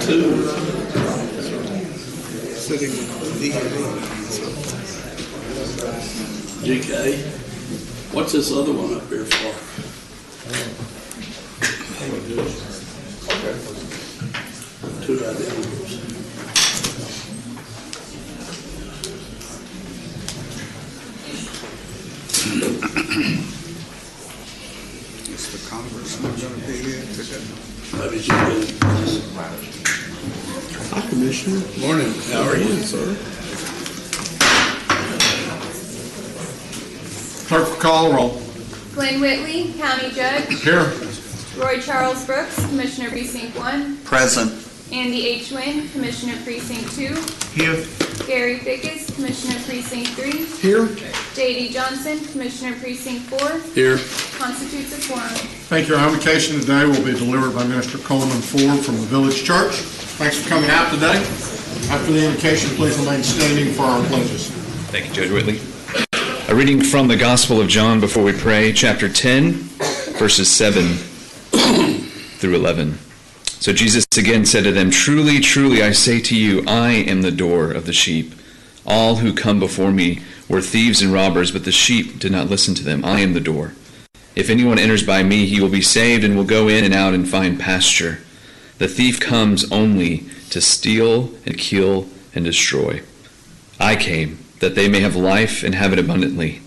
two. GK. What's this other one up here for? Two identicals. Is the congressman going to be here today? Maybe she can. Hi, Commissioner. Morning. How are you, sir? Clerk will call the roll. Glenn Whitley, County Judge. Here. Roy Charles Brooks, Commissioner Precinct 1. Present. Andy H. Wynn, Commissioner Precinct 2. Here. Gary Fickus, Commissioner Precinct 3. Here. J.D. Johnson, Commissioner Precinct 4. Here. Constitutes a quorum. Thank you. Our invocation today will be delivered by Minister Coleman Ford from the Village Church. Thanks for coming out today. After the invocation, please remain standing for our pledges. Thank you, Judge Whitley. A reading from the Gospel of John before we pray, chapter 10, verses 7 through 11. So Jesus again said to them, "Truly, truly, I say to you, I am the door of the sheep. All who come before me were thieves and robbers, but the sheep did not listen to them. I am the door. If anyone enters by me, he will be saved and will go in and out and find pasture. The thief comes only to steal and kill and destroy. I came that they may have life and have it abundantly.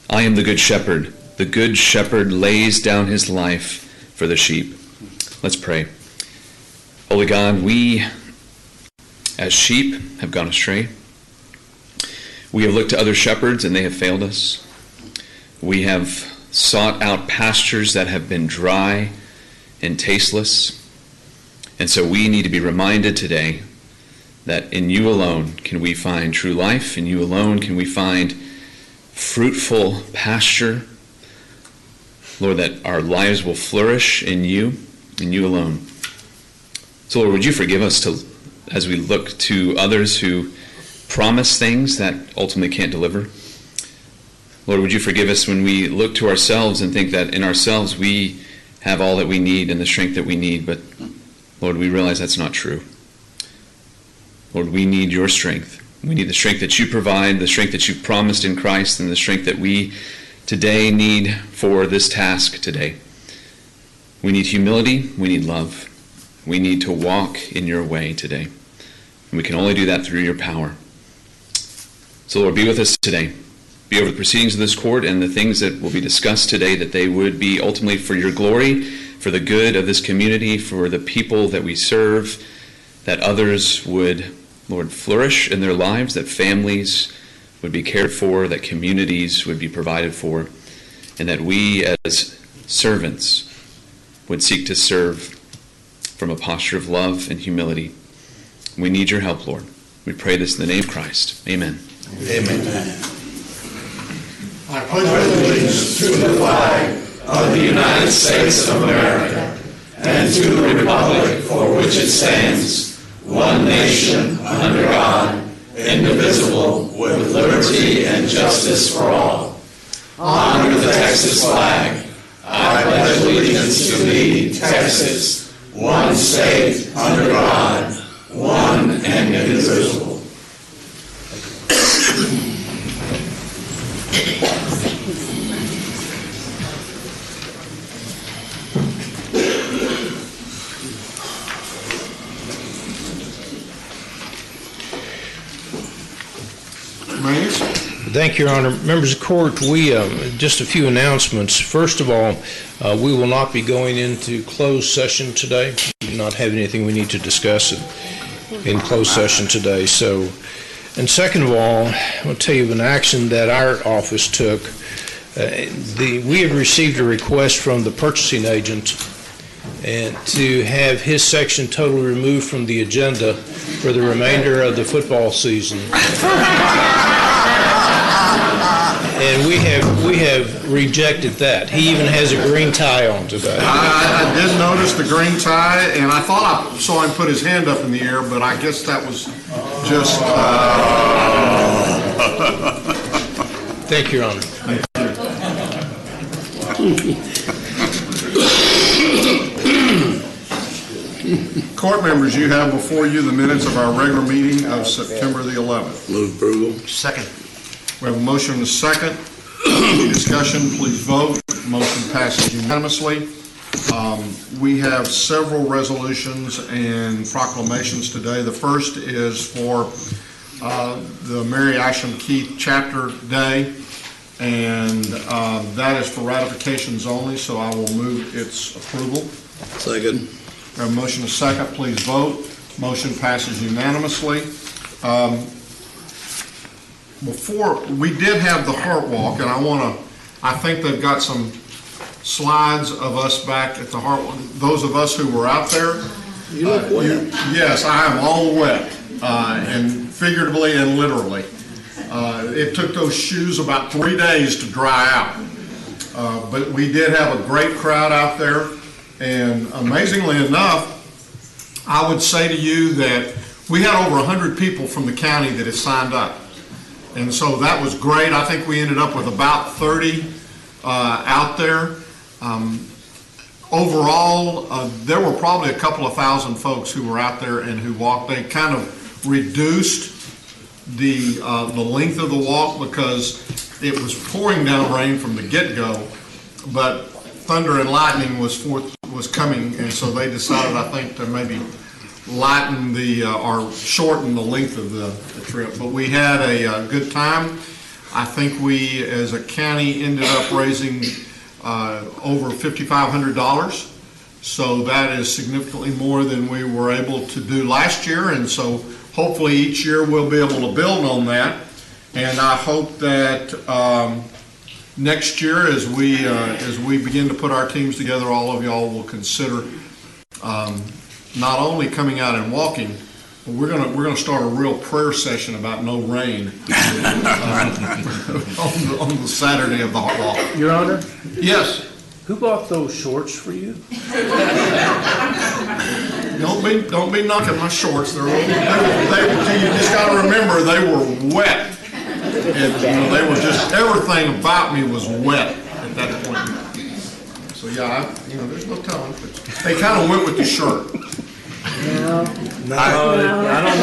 I am the good shepherd. The good shepherd lays down his life for the sheep." Let's pray. Holy God, we as sheep have gone astray. We have looked to other shepherds and they have failed us. We have sought out pastures that have been dry and tasteless. And so we need to be reminded today that in you alone can we find true life. In you alone can we find fruitful pasture. Lord, that our lives will flourish in you alone. So Lord, would you forgive us as we look to others who promise things that ultimately can't deliver? Lord, would you forgive us when we look to ourselves and think that in ourselves we have all that we need and the strength that we need, but Lord, we realize that's not true. Lord, we need your strength. We need the strength that you provide, the strength that you've promised in Christ, and the strength that we today need for this task today. We need humility. We need love. We need to walk in your way today. And we can only do that through your power. So Lord, be with us today. Be over the proceedings of this court and the things that will be discussed today, that they would be ultimately for your glory, for the good of this community, for the people that we serve, that others would, Lord, flourish in their lives, that families would be cared for, that communities would be provided for, and that we as servants would seek to serve from a posture of love and humility. We need your help, Lord. We pray this in the name of Christ. Amen. Amen. I pledge allegiance to the flag of the United States of America and to the republic for which it stands, one nation, under God, indivisible, with liberty and justice for all. Under the Texas flag, I pledge allegiance to thee, Texas, one state, under God, one and indivisible. Thank you, Your Honor. Members of the court, we just a few announcements. First of all, we will not be going into closed session today. We do not have anything we need to discuss in closed session today. So, and second of all, I want to tell you of an action that our office took. We have received a request from the purchasing agent and to have his section totally removed from the agenda for the remainder of the football season. And we have rejected that. He even has a green tie on today. I did notice the green tie, and I thought I saw him put his hand up in the air, but I guess that was just... Thank you, Your Honor. Court members, you have before you the minutes of our regular meeting of September the 11th. Move approval. Second. We have a motion and a second. Any discussion, please vote. Motion passes unanimously. We have several resolutions and proclamations today. The first is for the Mary Asham Keith Chapter Day, and that is for ratifications only, so I will move its approval. Second. We have a motion and a second. Please vote. Motion passes unanimously. Before, we did have the Heart Walk, and I think they've got some slides of us back at the Heart Walk. Those of us who were out there. You look wet. Yes, I am all wet, and figuratively and literally. It took those shoes about 3 days to dry out. But we did have a great crowd out there, and amazingly enough, I would say to you that we had over 100 people from the county that had signed up. And so that was great. I think we ended up with about 30 out there. Overall, there were probably a couple of thousand folks who were out there and who walked. They kind of reduced the length of the walk because it was pouring down rain from the get-go, but thunder and lightning was coming, and so they decided, I think, to maybe lighten or shorten the length of the trip. But we had a good time. I think we, as a county, ended up raising over $5,500. So that is significantly more than we were able to do last year, and so hopefully each year we'll be able to build on that. And I hope that next year, as we begin to put our teams together, all of y'all will consider not only coming out and walking, but we're gonna start a real prayer session about no rain on the Saturday of the Heart Walk. Your Honor, Yes. who bought those shorts for you? Don't be knocking my shorts. You just got to remember they were wet. And, they were just, everything about me was wet at that point. So yeah, there's no telling. They kind of went with the shirt. No, I don't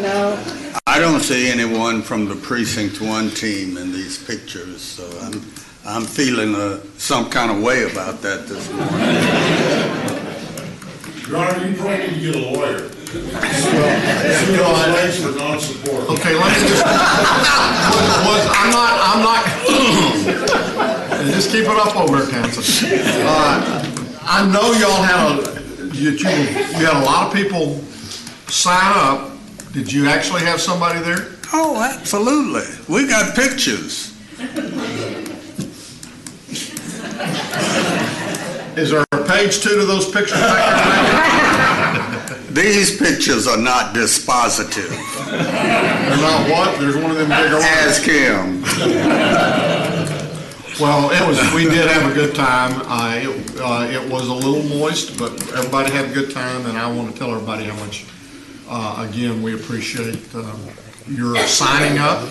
know. I don't see anyone from the Precinct 1 team in these pictures, so I'm feeling some kind of way about that this morning. Your Honor, you probably need to get a lawyer. For non-support. Okay, let me just. I'm not. Just keep it up over there, Council. I know y'all you had a lot of people sign up. Did you actually have somebody there? Oh, absolutely. We got pictures. Is there a page 2 to those pictures back there? These pictures are not dispositive. They're not what? There's one of them big ones. Ask him. Well, we did have a good time. It was a little moist, but everybody had a good time, and I want to tell everybody how much, again, we appreciate your signing up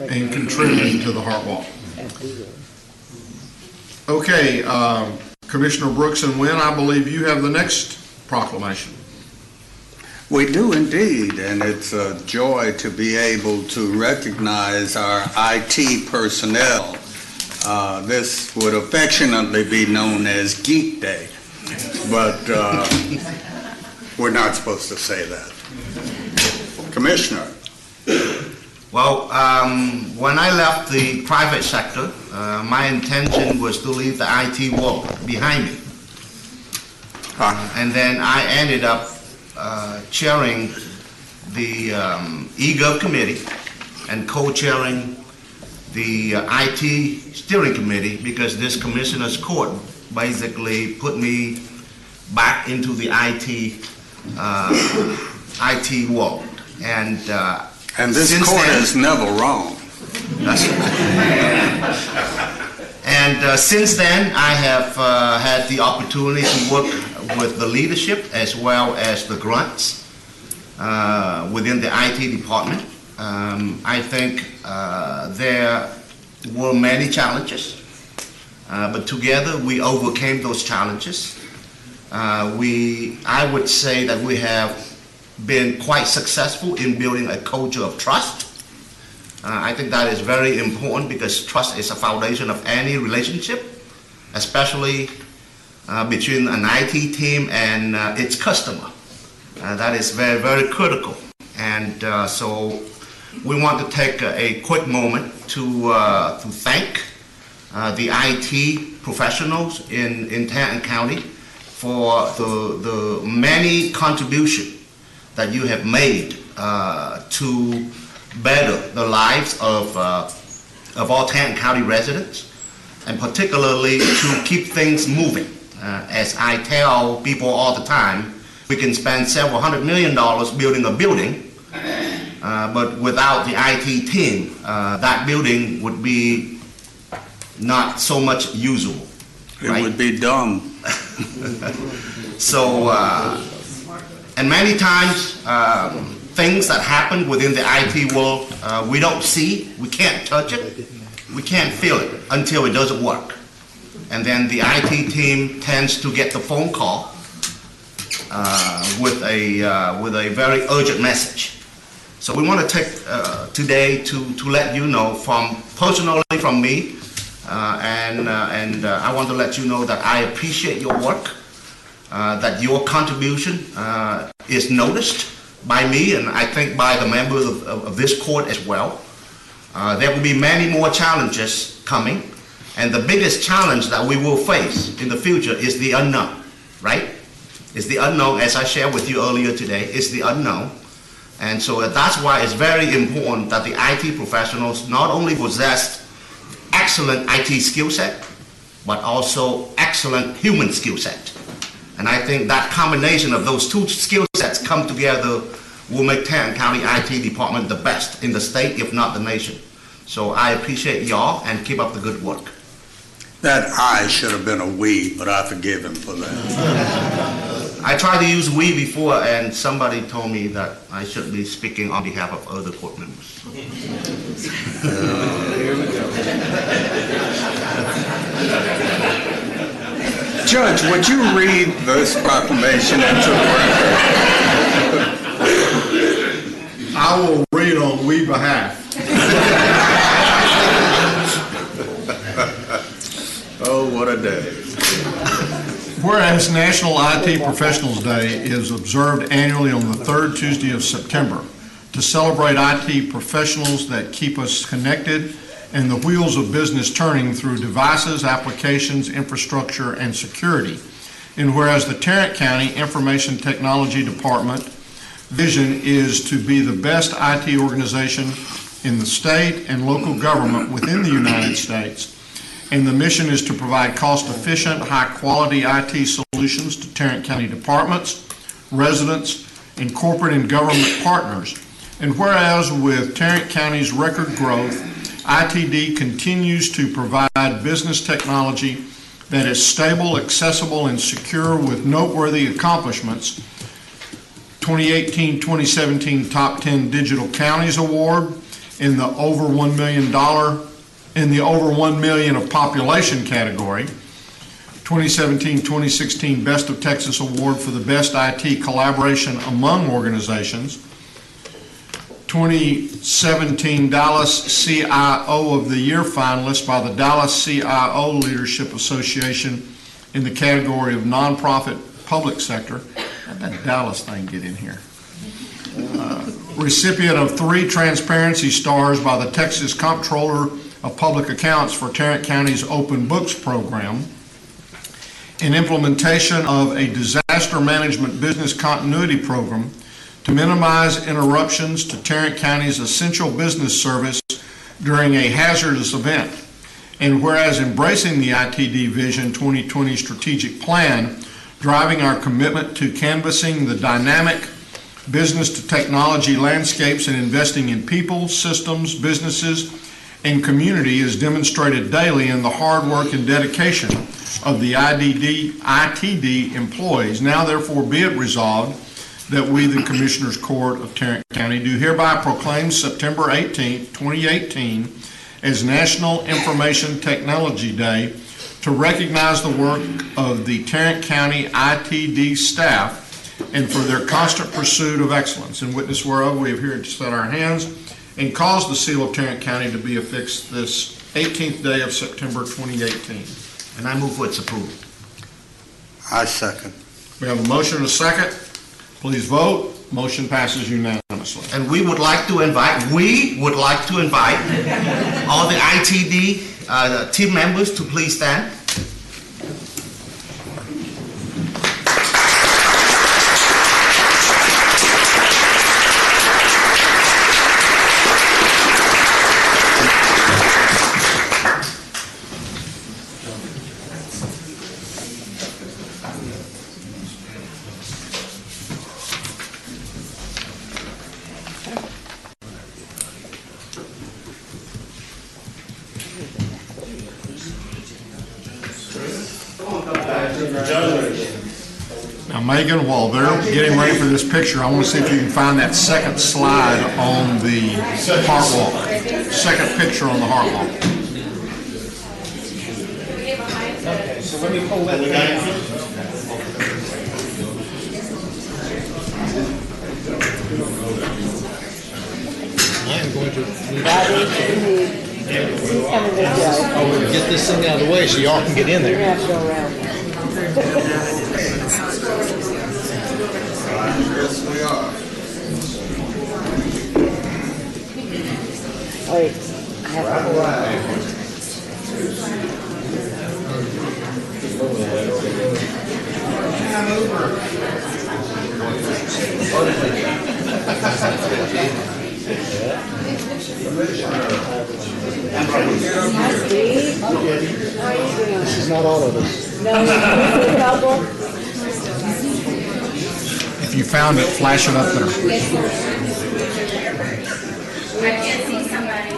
and contributing to the Heart Walk. Okay, Commissioner Brooks and Wynn, I believe you have the next proclamation. We do indeed, and it's a joy to be able to recognize our IT personnel. This would affectionately be known as Geek Day, but we're not supposed to say that. Commissioner. Well, when I left the private sector, my intention was to leave the IT world behind me. And then I ended up chairing the eGov committee and co-chairing the IT steering committee, because this commissioner's court basically put me back into the IT world. And this court is never wrong. That's right. And since then, I have had the opportunity to work with the leadership as well as the grants within the IT department. I think there were many challenges, but together we overcame those challenges, I would say that we have been quite successful in building a culture of trust. I think that is very important because trust is a foundation of any relationship, especially between an IT team and its customer. That is very, very critical. And so we want to take a quick moment to thank the IT professionals in Tarrant County for the many contributions that you have made to better the lives of all Tarrant County residents, and particularly to keep things moving. As I tell people all the time, we can spend several $100 million building a building, but without the IT team, that building would be not so much usable. Right? It would be dumb. So, and many times, things that happen within the IT world, we don't see, we can't touch it, we can't feel it until it doesn't work. And then the IT team tends to get the phone call with a very urgent message. So we want to take today to let you know personally from me, and I want to let you know that I appreciate your work, that your contribution is noticed by me, and I think by the members of this court as well. There will be many more challenges coming, and the biggest challenge that we will face in the future is the unknown, right? It's the unknown, as I shared with you earlier today, it's the unknown. And so that's why it's very important that the IT professionals not only possess excellent IT skill set, but also excellent human skill set. And I think that combination of those two skill sets come together will make Tarrant County IT department the best in the state, if not the nation. So I appreciate y'all and keep up the good work. That I should have been a we, but I forgive him for that. I tried to use we before, and somebody told me that I should be speaking on behalf of other court members. Here we go. Judge, would you read this proclamation into the record? I will read on we behalf. Oh, what a day. Whereas National IT Professionals Day is observed annually on the third Tuesday of September to celebrate IT professionals that keep us connected and the wheels of business turning through devices, applications, infrastructure, and security. And whereas the Tarrant County Information Technology Department vision is to be the best IT organization in the state and local government within the United States, and the mission is to provide cost-efficient, high-quality IT solutions to Tarrant County departments, residents, and corporate and government partners. And whereas with Tarrant County's record growth, ITD continues to provide business technology that is stable, accessible, and secure with noteworthy accomplishments. 2018-2017 Top 10 Digital Counties Award in the over $1 million of population category, 2017-2016 Best of Texas Award for the Best IT Collaboration Among Organizations, 2017 Dallas CIO of the Year finalist by the Dallas CIO Leadership Association in the category of nonprofit public sector. How'd that Dallas thing get in here? Recipient of 3 Transparency Stars by the Texas Comptroller of Public Accounts for Tarrant County's Open Books program, in implementation of a disaster management business continuity program to minimize interruptions to Tarrant County's essential business service during a hazardous event. And whereas embracing the ITD Vision 2020 strategic plan, driving our commitment to canvassing the dynamic business to technology landscapes and investing in people, systems, businesses, and community is demonstrated daily in the hard work and dedication of the ITD employees. Now therefore be it resolved that we, the Commissioners Court of Tarrant County, do hereby proclaim September 18, 2018 as National Information Technology Day to recognize the work of the Tarrant County ITD staff and for their constant pursuit of excellence. In witness whereof, we have here set our hands and caused the seal of Tarrant County to be affixed this 18th day of September 2018. And I move for its approval. I second. We have a motion and a second. Please vote. Motion passes unanimously. And we would like to invite all the ITD team members to please stand. Now, Megan, while they're getting ready for this picture, I want to see if you can find that second slide on the heart walk. Second picture on the heart walk. Okay, so let me pull that thing out. I am going to get this thing out of the way so y'all can get in there. Yes, we are. Wait, I have This is not all of us. If you found it, flash it up there. I can't see somebody.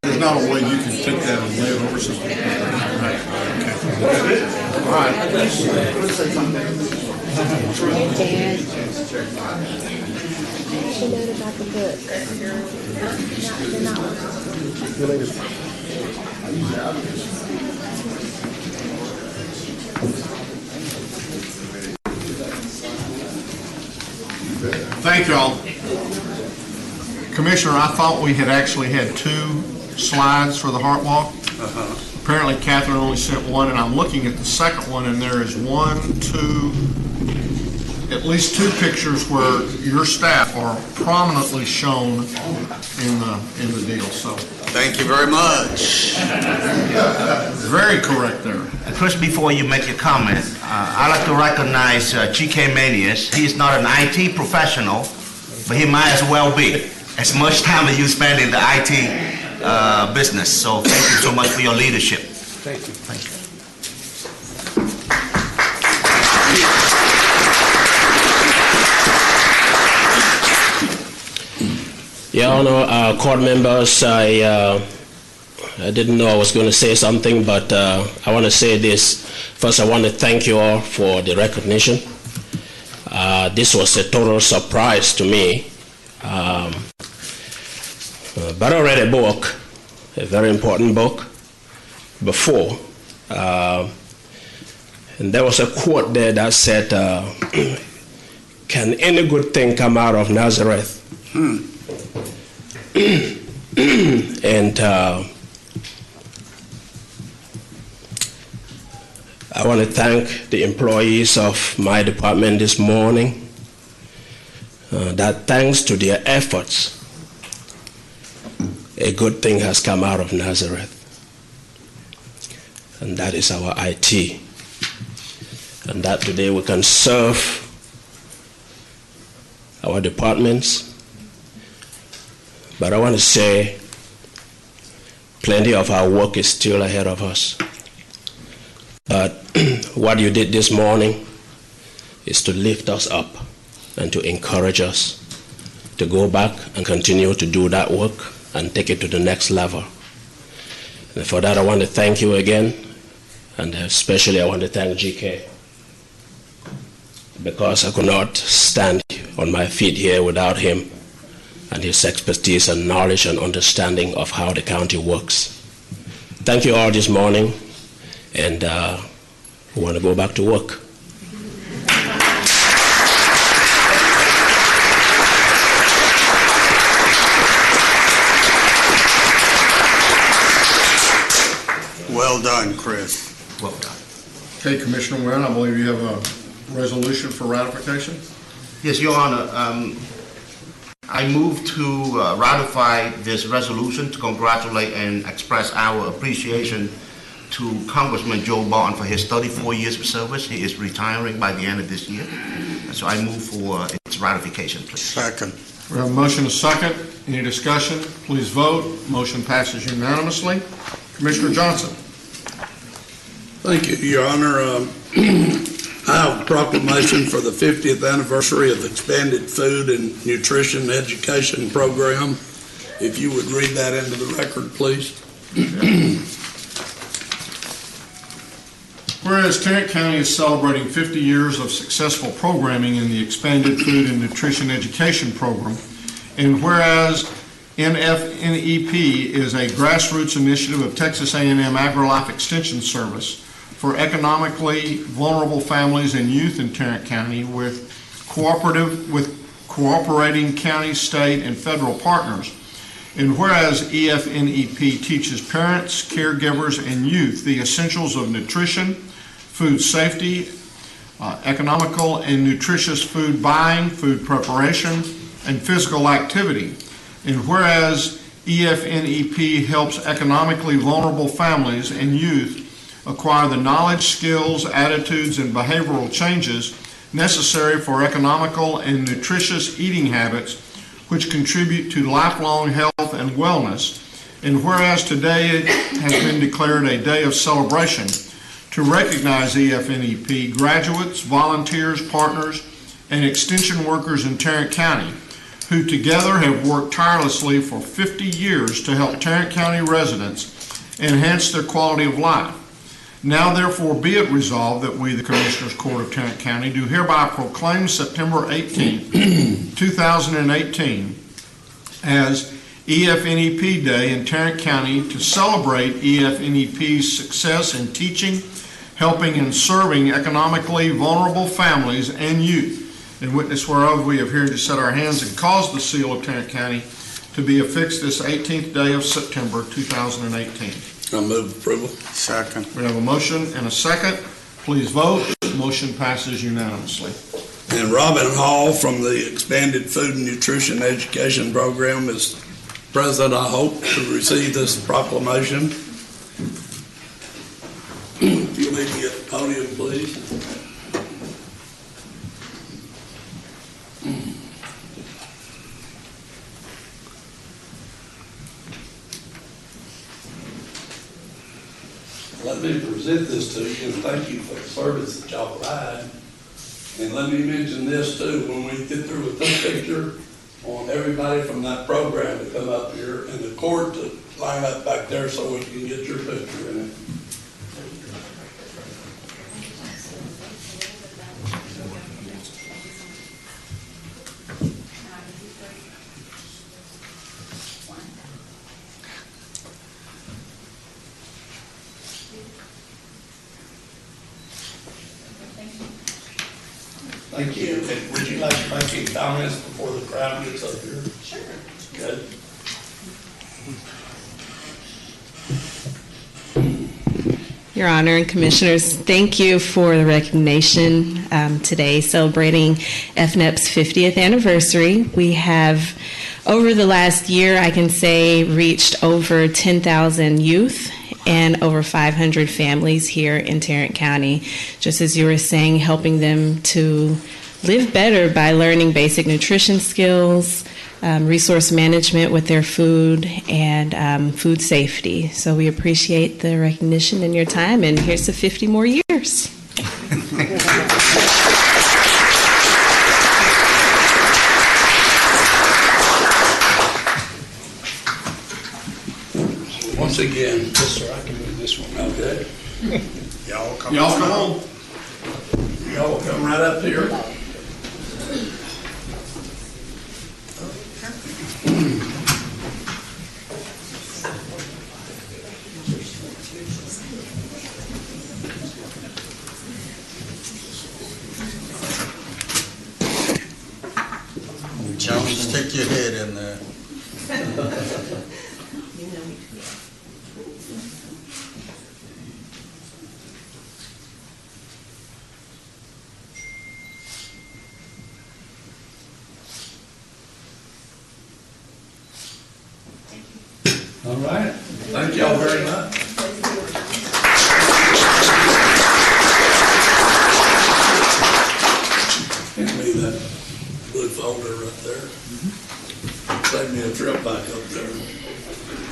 There's not a way you can take that and lay it over something. Okay. All right. She knows about the book. Thank y'all. Commissioner, I thought we had actually had 2 slides for the heart walk. Apparently Catherine only sent 1, and I'm looking at the second one, and there is 1, 2, at least 2 pictures where your staff are prominently shown in the deal. So Thank you very much. very correct there. First, before you make your comment, I'd like to recognize G.K. Manius. He's not an IT professional, but he might as well be. As much time as you spend in the IT business. So thank you so much for your leadership. Thank you. Thank you. Your Honor, court members, I didn't know I was going to say something, but I want to say this. First, I want to thank you all for the recognition. This was a total surprise to me. But I read a book, a very important book, before. And there was a quote there that said, can any good thing come out of Nazareth? And I want to thank the employees of my department this morning, that thanks to their efforts, a good thing has come out of Nazareth. And that is our IT. And that today we can serve our departments. But I want to say plenty of our work is still ahead of us. But what you did this morning is to lift us up and to encourage us to go back and continue to do that work and take it to the next level. And for that, I want to thank you again And especially I want to thank GK, because I could not stand on my feet here without him and his expertise and knowledge and understanding of how the county works. Thank you all this morning, and we want to go back to work. Well done, Chris. Well done. Okay, Commissioner Wynn, I believe you have a resolution for ratification. Yes, Your Honor. I move to ratify this resolution to congratulate and express our appreciation to Congressman Joe Barton for his 34 years of service. He is retiring by the end of this year. So I move for its ratification, please. Second. We have a motion and a second. Any discussion? Please vote. Motion passes unanimously. Commissioner Johnson. Thank you, Your Honor. I have a proclamation for the 50th anniversary of the Expanded Food and Nutrition Education Program. If you would read that into the record, please. Whereas Tarrant County is celebrating 50 years of successful programming in the Expanded Food and Nutrition Education Program, and whereas NFNEP is a grassroots initiative of Texas A&M AgriLife Extension Service for economically vulnerable families and youth in Tarrant County with cooperating county, state, and federal partners. And whereas EFNEP teaches parents, caregivers, and youth the essentials of nutrition, food safety, economical and nutritious food buying, food preparation, and physical activity. And whereas EFNEP helps economically vulnerable families and youth acquire the knowledge, skills, attitudes, and behavioral changes necessary for economical and nutritious eating habits which contribute to lifelong health and wellness. And whereas today has been declared a day of celebration to recognize EFNEP graduates, volunteers, partners, and extension workers in Tarrant County who together have worked tirelessly for 50 years to help Tarrant County residents enhance their quality of life. Now therefore be it resolved that we, the Commissioners Court of Tarrant County, do hereby proclaim September 18, 2018 as EFNEP Day in Tarrant County to celebrate EFNEP's success in teaching, helping, and serving economically vulnerable families and youth. In witness whereof we have here to set our hands and cause the seal of Tarrant County to be affixed this 18th day of September 2018. I move approval. Second. We have a motion and a second. Please vote. Motion passes unanimously. And Robin Hall from the Expanded Food and Nutrition Education Program is present, I hope, to receive this proclamation. If you need to get the podium, please. Let me present this to you and thank you for the service that y'all provide. And let me mention this too, when we get through with this picture, I want everybody from that program to come up here and the court to line up back there so we can get your picture in it. Thank you. And would you like to make any comments before the crowd gets up here? Sure. Good. Your Honor and Commissioners, thank you for the recognition today celebrating FNEP's 50th anniversary. We have, over the last year, I can say, reached over 10,000 youth and over 500 families here in Tarrant County. Just as you were saying, helping them to live better by learning basic nutrition skills, resource management with their food, and food safety. So we appreciate the recognition and your time, and here's to 50 more years. Once again. Yes, sir, I can move this one. Okay. Y'all come on. Y'all will come right up here. John, stick your head in there. All right. Thank y'all very much. Hand me that blue folder right there. Save me a trip back up there.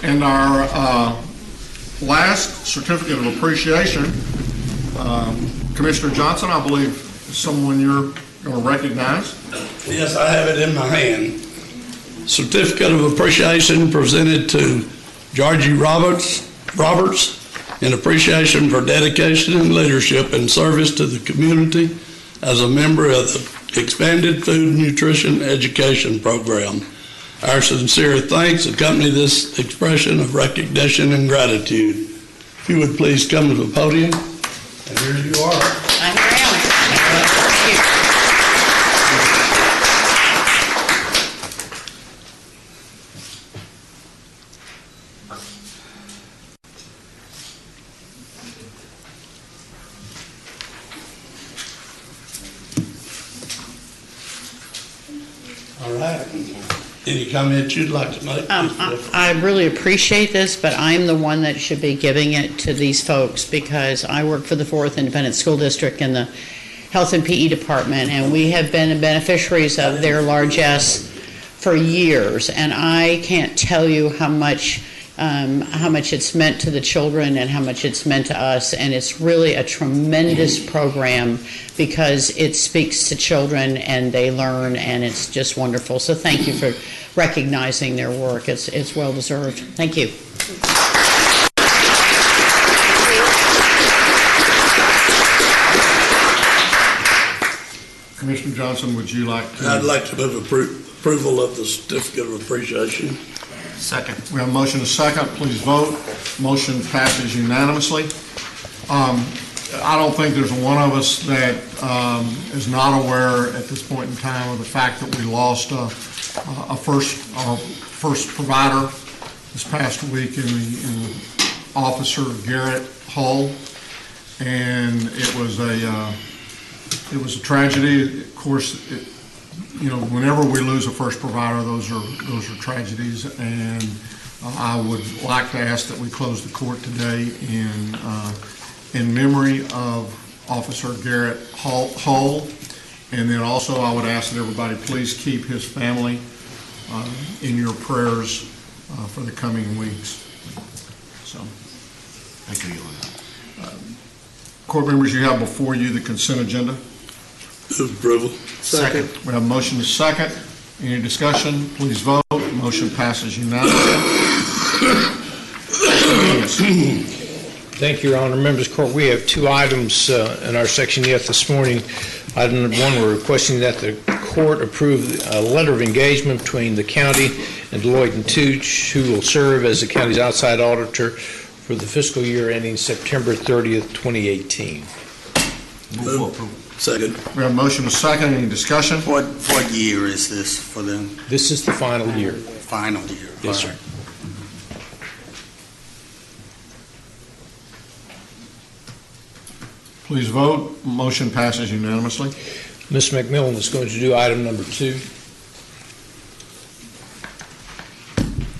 And our last certificate of appreciation, Commissioner Johnson, I believe is someone you're going to recognize. Yes, I have it in my hand. Certificate of appreciation presented to Georgie Roberts in appreciation for dedication and leadership and service to the community as a member of the Expanded Food Nutrition Education Program. Our sincere thanks accompany this expression of recognition and gratitude. If you would please come to the podium, and here you are. Thank you. All right. Any comments you'd like to make? I really appreciate this, but I'm the one that should be giving it to these folks because I work for the 4th Independent School District in the Health and PE Department, and we have been beneficiaries of their largesse for years, and I can't tell you how much it's meant to the children and how much it's meant to us, and it's really a tremendous program because it speaks to children and they learn, and it's just wonderful. So thank you for recognizing their work. It's well deserved. Thank you. Commissioner Johnson, would you like to? I'd like to move approval of the certificate of appreciation. Second. We have a motion and a second. Please vote. Motion passes unanimously. I don't think there's one of us that is not aware at this point in time of the fact that we lost our first provider this past week in Officer Garrett Hull, and it was a tragedy. Of course, whenever we lose a first provider, those are tragedies, and I would like to ask that we close the court today in memory of Officer Garrett Hull, and then also I would ask that everybody please keep his family in your prayers for the coming weeks. So, thank you. Court members, you have before you the consent agenda. Move approval. Second. We have a motion to second. Any discussion? Please vote. Motion passes unanimously. Thank you, Your Honor. Members of Court, we have two items in our section yet this morning. Item number one, we're requesting that the court approve a letter of engagement between the county and Deloitte & Touche, who will serve as the county's outside auditor for the fiscal year ending September 30th, 2018. Move for approval. Second. We have a motion to second. Any discussion? What year is this for them? This is the final year. Final year. Yes, sir. Please vote. Motion passes unanimously. Ms. McMillan is going to do item number two.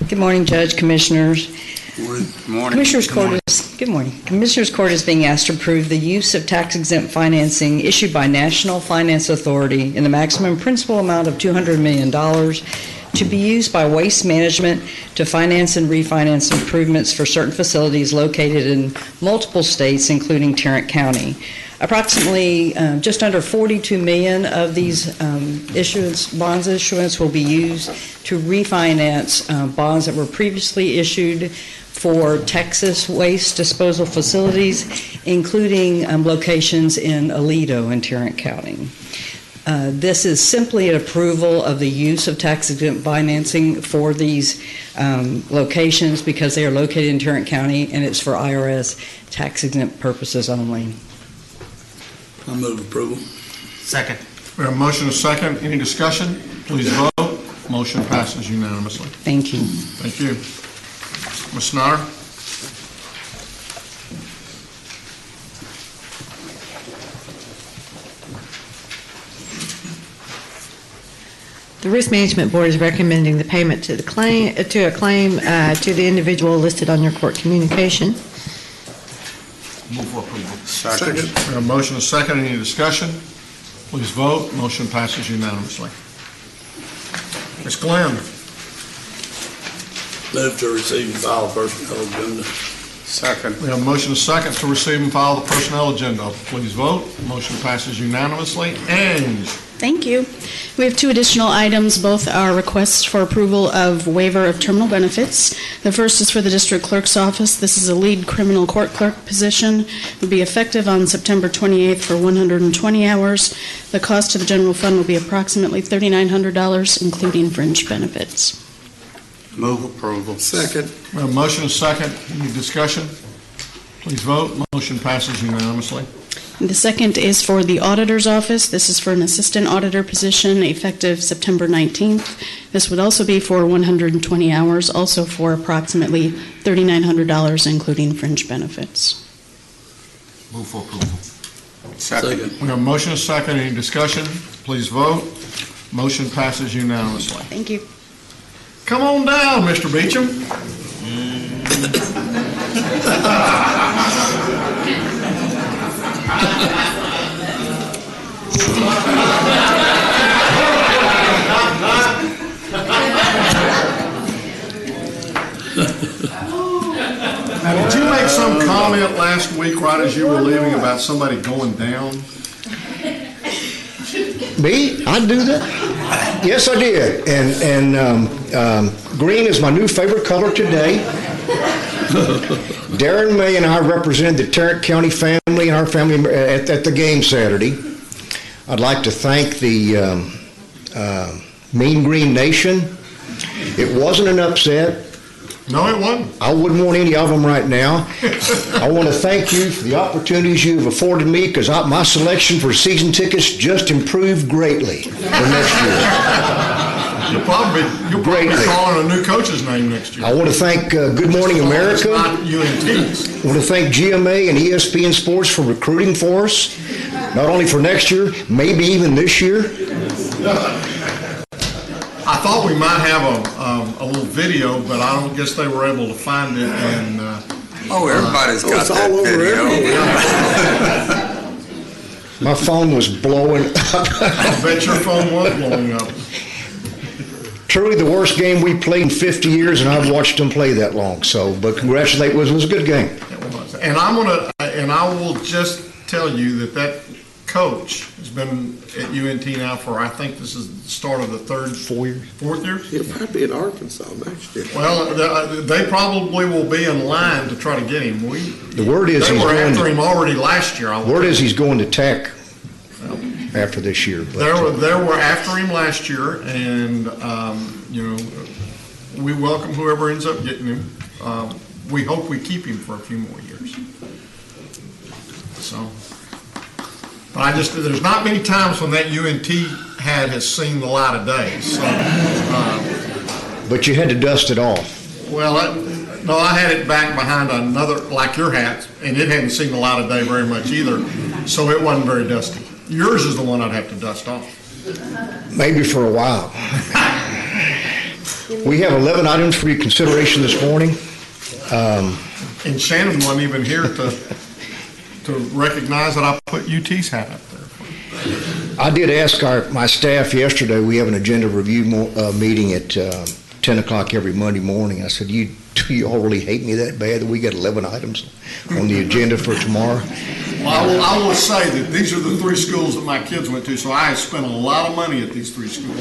Good morning, Judge, Commissioners. Good morning. Good morning. Commissioners Court is being asked to approve the use of tax-exempt financing issued by National Finance Authority in the maximum principal amount of $200 million to be used by Waste Management to finance and refinance improvements for certain facilities located in multiple states, including Tarrant County. Approximately just under 42 million of these bonds issuance will be used to refinance bonds that were previously issued for Texas waste disposal facilities, including locations in Aledo and Tarrant County. This is simply an approval of the use of tax-exempt financing for these locations because they are located in Tarrant County, and it's for IRS tax-exempt purposes only. I move approval. Second. We have a motion and a second. Any discussion? Please vote. Motion passes unanimously. Thank you. Thank you. Ms. Snyder? The Risk Management Board is recommending the payment to a claim to the individual listed on your court communication. Move for approval. Second. We have a motion and a second. Any discussion? Please vote. Motion passes unanimously. Ms. Glenn? Move to receive and file personnel agenda. Second. We have a motion and a second to receive and file the personnel agenda. Please vote. Motion passes unanimously. Ange? Thank you. We have two additional items. Both are requests for approval of waiver of terminal benefits. The first is for the district clerk's office. This is a lead criminal court clerk position. It will be effective on September 28th for 120 hours. The cost to the general fund will be approximately $3,900, including fringe benefits. Move approval. Second. We have a motion and a second. Any discussion? Please vote. Motion passes unanimously. The second is for the auditor's office. This is for an assistant auditor position effective September 19th. This would also be for 120 hours, also for approximately $3,900, including fringe benefits. Move for approval. Second. We have a motion and a second. Any discussion? Please vote. Motion passes unanimously. Thank you. Come on down, Mr. Beecham. Now, did you make some comment last week right as you were leaving about somebody going down? Me? I'd do that? Yes, I did. And green is my new favorite color today. Darren May and I represented the Tarrant County family and our family at the game Saturday. I'd like to thank the Mean Green Nation. It wasn't an upset. No, it wasn't. I wouldn't want any of them right now. I want to thank you for the opportunities you've afforded me because my selection for season tickets just improved greatly for next year. You'll probably be calling a new coach's name next year. I want to thank Good Morning America. Not UNT's. I want to thank GMA and ESPN Sports for recruiting for us, not only for next year, maybe even this year. I thought we might have a little video, but I don't guess they were able to find it. And everybody's got that video. My phone was blowing up. I bet your phone was blowing up. Truly the worst game we played in 50 years, and I've watched them play that long. So, but congratulate, it was a good game. It was. And I will just tell you that coach has been at UNT now for, I think this is the start of the fourth year? He'll probably be in Arkansas next year. Well, they probably will be in line to try to get him. The word is they were after him already last year. Word is he's going to TAC after this year. They were after him last year, and we welcome whoever ends up getting him. We hope we keep him for a few more years. So. But there's not many times when that UNT hat has seen the light of day. So, but you had to dust it off. Well, I had it back behind another, like your hat, and it hadn't seen the light of day very much either, so it wasn't very dusty. Yours is the one I'd have to dust off. Maybe for a while. We have 11 items for your consideration this morning. And Shannon wasn't even here to recognize that I put UT's hat up there. I did ask my staff yesterday. We have an agenda review meeting at 10 o'clock every Monday morning. I said, do you all really hate me that bad that we got 11 items on the agenda for tomorrow? Well, I will say that these are the three schools that my kids went to, so I spent a lot of money at these three schools.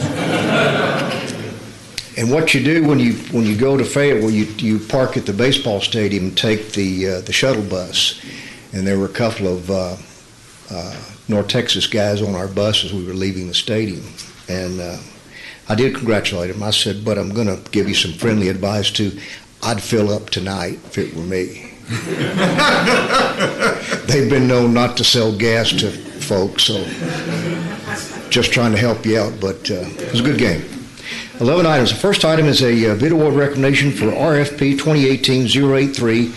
And what you do when you go to Fayetteville, you park at the baseball stadium and take the shuttle bus. And there were a couple of North Texas guys on our bus as we were leaving the stadium. And I did congratulate them. I said, but I'm going to give you some friendly advice too. I'd fill up tonight if it were me. They've been known not to sell gas to folks, so just trying to help you out, but it was a good game. 11 items. The first item is a bid award recommendation for RFP 2018-083,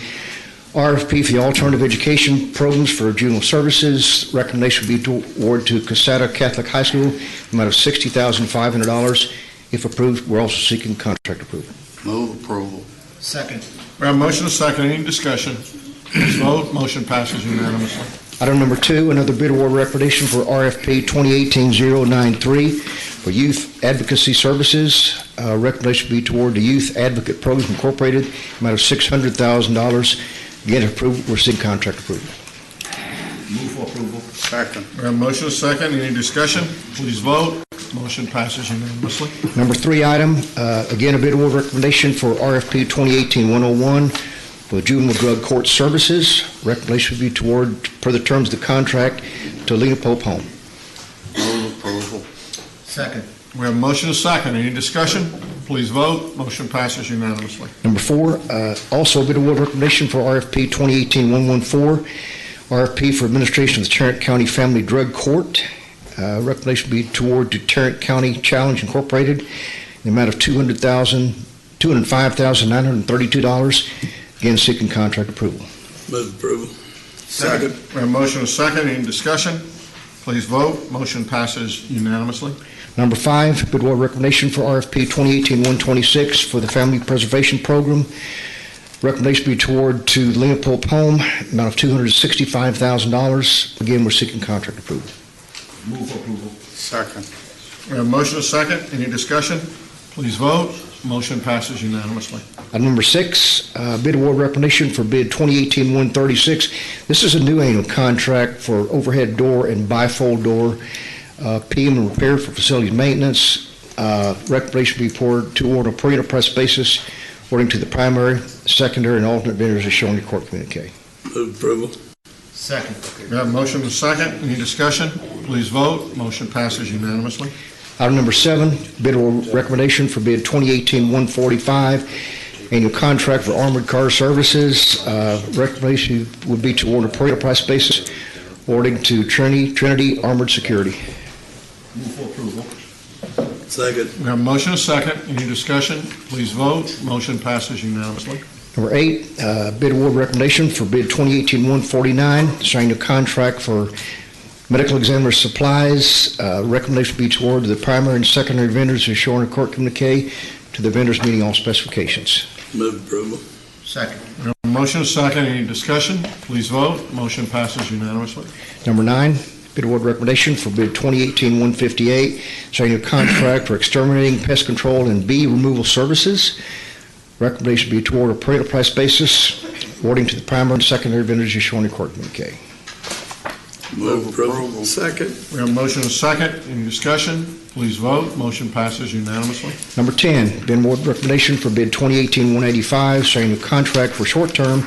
RFP for the alternative education programs for juvenile services. Recommendation would be to award to Casada Catholic High School, the amount of $60,500. If approved, we're also seeking contract approval. Move approval. Second. We have a motion and a second. Any discussion? Please vote. Motion passes unanimously. Item number 2, another bid award recommendation for RFP 2018-093 for Youth Advocacy Services. Recommendation be toward the Youth Advocate Programs Incorporated, amount of $600,000. Again, approved, we're seeking contract approval. Move for approval. Second. We have a motion and a second. Any discussion? Please vote. Motion passes unanimously. Number 3 item, again, a bid award recommendation for RFP 2018-101 for Juvenile Drug Court Services. Recommendation would be toward, per the terms of the contract, to Lena Pope Home. Move approval. Second. We have a motion and a second. Any discussion? Please vote. Motion passes unanimously. Number 4, also a bid award recommendation for RFP 2018-114, RFP for administration of the Tarrant County Family Drug Court. Recommendation would be toward Tarrant County Challenge Incorporated, in the amount of $205,932. Again, seeking contract approval. Move approval. Second. We have a motion and a second. Any discussion? Please vote. Motion passes unanimously. Number 5, bid award recommendation for RFP 2018-126 for the Family Preservation Program. Recommendation be toward to Lena Pope Home, amount of $265,000. Again, we're seeking contract approval. Move for approval. Second. We have a motion and a second. Any discussion? Please vote. Motion passes unanimously. Item number 6, bid award recommendation for bid 2018-136. This is a new annual contract for overhead door and bifold door PM and repair for facilities maintenance. Recommendation be poured to award on a per enterprise basis according to the primary, secondary, and alternate vendors as shown in the court communique. Move approval. Second. We have a motion and a second. Any discussion? Please vote. Motion passes unanimously. Item number 7, bid award recommendation for bid 2018-145, annual contract for armored car services. Recommendation would be to award a per enterprise basis awarding to Trinity Armored Security. Move for approval. Second. We have a motion and a second. Any discussion? Please vote. Motion passes unanimously. Number 8, bid award recommendation for bid 2018-149, this annual contract for medical examiner supplies. Recommendation be toward the primary and secondary vendors as shown in court communique to the vendors meeting all specifications. Move approval. Second. We have a motion and a second. Any discussion? Please vote. Motion passes unanimously. Number 9, bid award recommendation for bid 2018-158, this annual contract for exterminating pest control and bee removal services. Recommendation be toward a per enterprise basis, awarding to the primary and secondary vendors as shown in court communique. Move approval. Second. We have a motion and a second. Any discussion? Please vote. Motion passes unanimously. Number 10, bid award recommendation for bid 2018-185, setting a contract for short-term,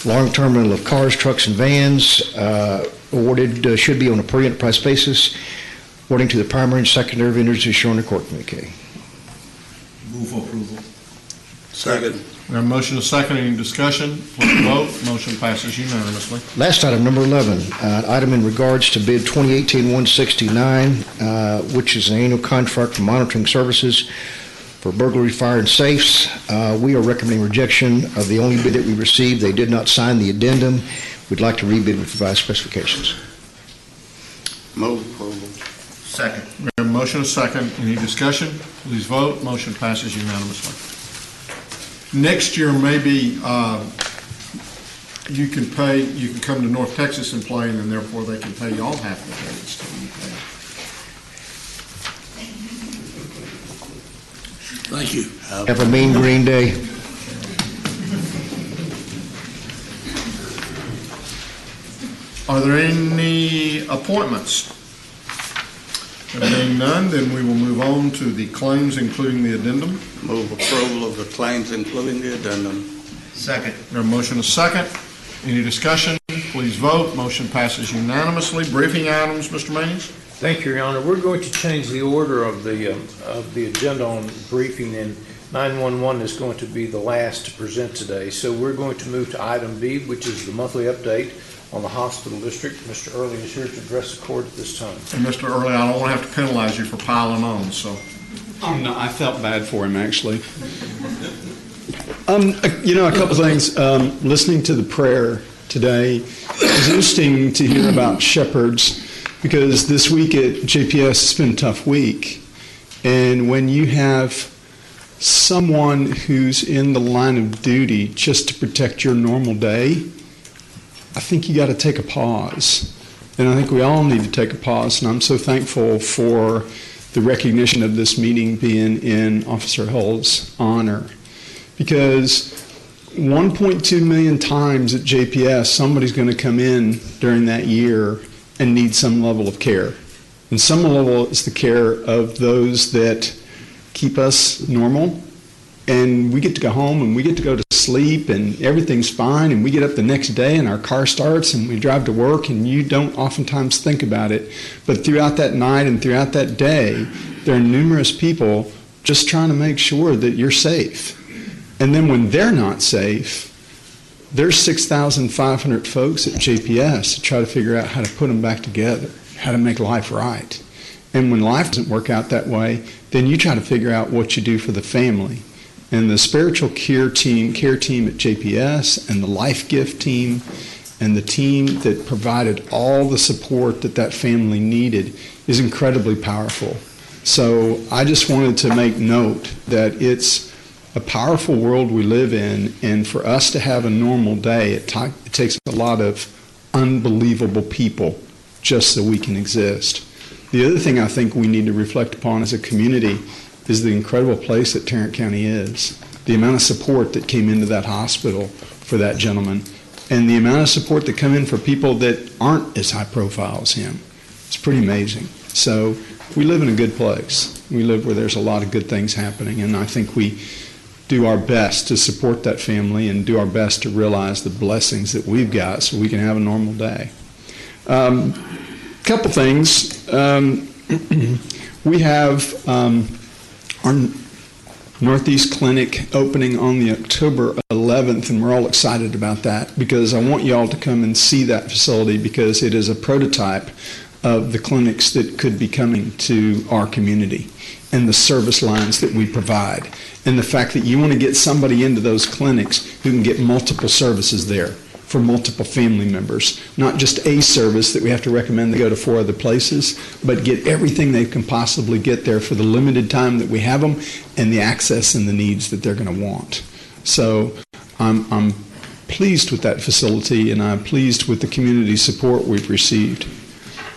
long-term rental of cars, trucks, and vans. Awarded should be on a per enterprise basis, awarding to the primary and secondary vendors as shown in the court communique. Move for approval. Second. We have a motion and a second. Any discussion? Please vote. Motion passes unanimously. Last item, number 11, item in regards to bid 2018-169, which is an annual contract for monitoring services for burglary, fire, and safes. We are recommending rejection of the only bid that we received. They did not sign the addendum. We'd like to rebid with revised specifications. Move approval. Second. We have a motion and a second. Any discussion? Please vote. Motion passes unanimously. Next year, maybe you can come to North Texas and play, and therefore they can pay y'all half the pay instead of you pay. Thank you. Have a mean green day. Are there any appointments? There being none, then we will move on to the claims, including the addendum. Move approval of the claims, including the addendum. Second. There a motion is second. Any discussion? Please vote. Motion passes unanimously. Briefing items, Mr. Maynes? Thank you, Your Honor. We're going to change the order of the agenda on briefing, and 911 is going to be the last to present today. So we're going to move to item B, which is the monthly update on the hospital district. Mr. Early is here to address the court at this time. And Mr. Early, I don't want to have to penalize you for piling on, so. No, I felt bad for him, actually. A couple things. Listening to the prayer today, it was interesting to hear about shepherds, because this week at JPS has been a tough week. And when you have someone who's in the line of duty just to protect your normal day, I think you got to take a pause. And I think we all need to take a pause. And I'm so thankful for the recognition of this meeting being in Officer Hull's honor. Because 1.2 million times at JPS, somebody's going to come in during that year and need some level of care. And some level is the care of those that keep us normal. And we get to go home and we get to go to sleep and everything's fine, and we get up the next day and our car starts and we drive to work, and you don't oftentimes think about it. But throughout that night and throughout that day, there are numerous people just trying to make sure that you're safe. And then when they're not safe, there's 6,500 folks at JPS to try to figure out how to put them back together, how to make life right. And when life doesn't work out that way, then you try to figure out what you do for the family. And the spiritual care team at JPS, and the life gift team, and the team that provided all the support that that family needed is incredibly powerful. So I just wanted to make note that it's a powerful world we live in, and for us to have a normal day, it takes a lot of unbelievable people just so we can exist. The other thing I think we need to reflect upon as a community is the incredible place that Tarrant County is. The amount of support that came into that hospital for that gentleman, and the amount of support that come in for people that aren't as high profile as him. It's pretty amazing. So we live in a good place. We live where there's a lot of good things happening, and I think we do our best to support that family and do our best to realize the blessings that we've got so we can have a normal day. Couple things. We have our Northeast Clinic opening on the October 11th, and we're all excited about that because I want you all to come and see that facility, because it is a prototype of the clinics that could be coming to our community and the service lines that we provide, and the fact that you want to get somebody into those clinics who can get multiple services there for multiple family members, not just a service that we have to recommend they go to 4 other places, but get everything they can possibly get there for the limited time that we have them and the access and the needs that they're going to want. So I'm pleased with that facility, and I'm pleased with the community support we've received.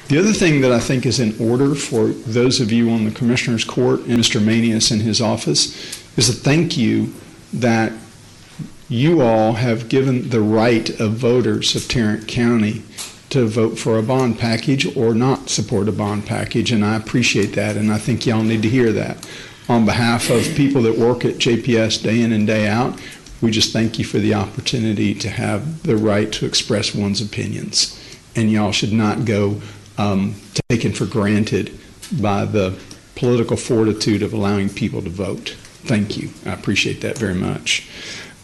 The other thing that I think is in order for those of you on the Commissioner's Court and Mr. Manius in his office is a thank you that you all have given the right of voters of Tarrant County to vote for a bond package or not support a bond package, and I appreciate that, and I think y'all need to hear that. On behalf of people that work at JPS day in and day out, we just thank you for the opportunity to have the right to express one's opinions, and y'all should not go taken for granted by the political fortitude of allowing people to vote. Thank you. I appreciate that very much.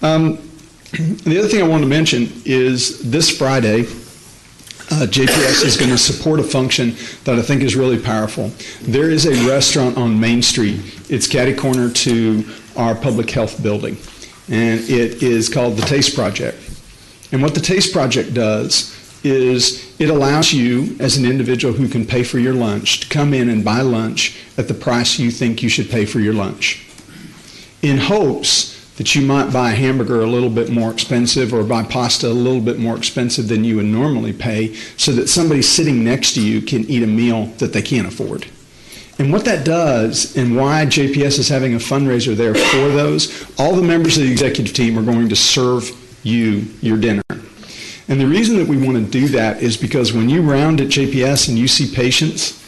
The other thing I want to mention is this Friday, JPS is going to support a function that I think is really powerful. There is a restaurant on Main Street. It's catty-corner to our public health building, and it is called the Taste Project. And what the Taste Project does is it allows you, as an individual who can pay for your lunch, to come in and buy lunch at the price you think you should pay for your lunch, in hopes that you might buy a hamburger a little bit more expensive or buy pasta a little bit more expensive than you would normally pay, so that somebody sitting next to you can eat a meal that they can't afford. And what that does, and why JPS is having a fundraiser there for those, all the members of the executive team are going to serve you your dinner. And the reason that we want to do that is because when you round at JPS and you see patients,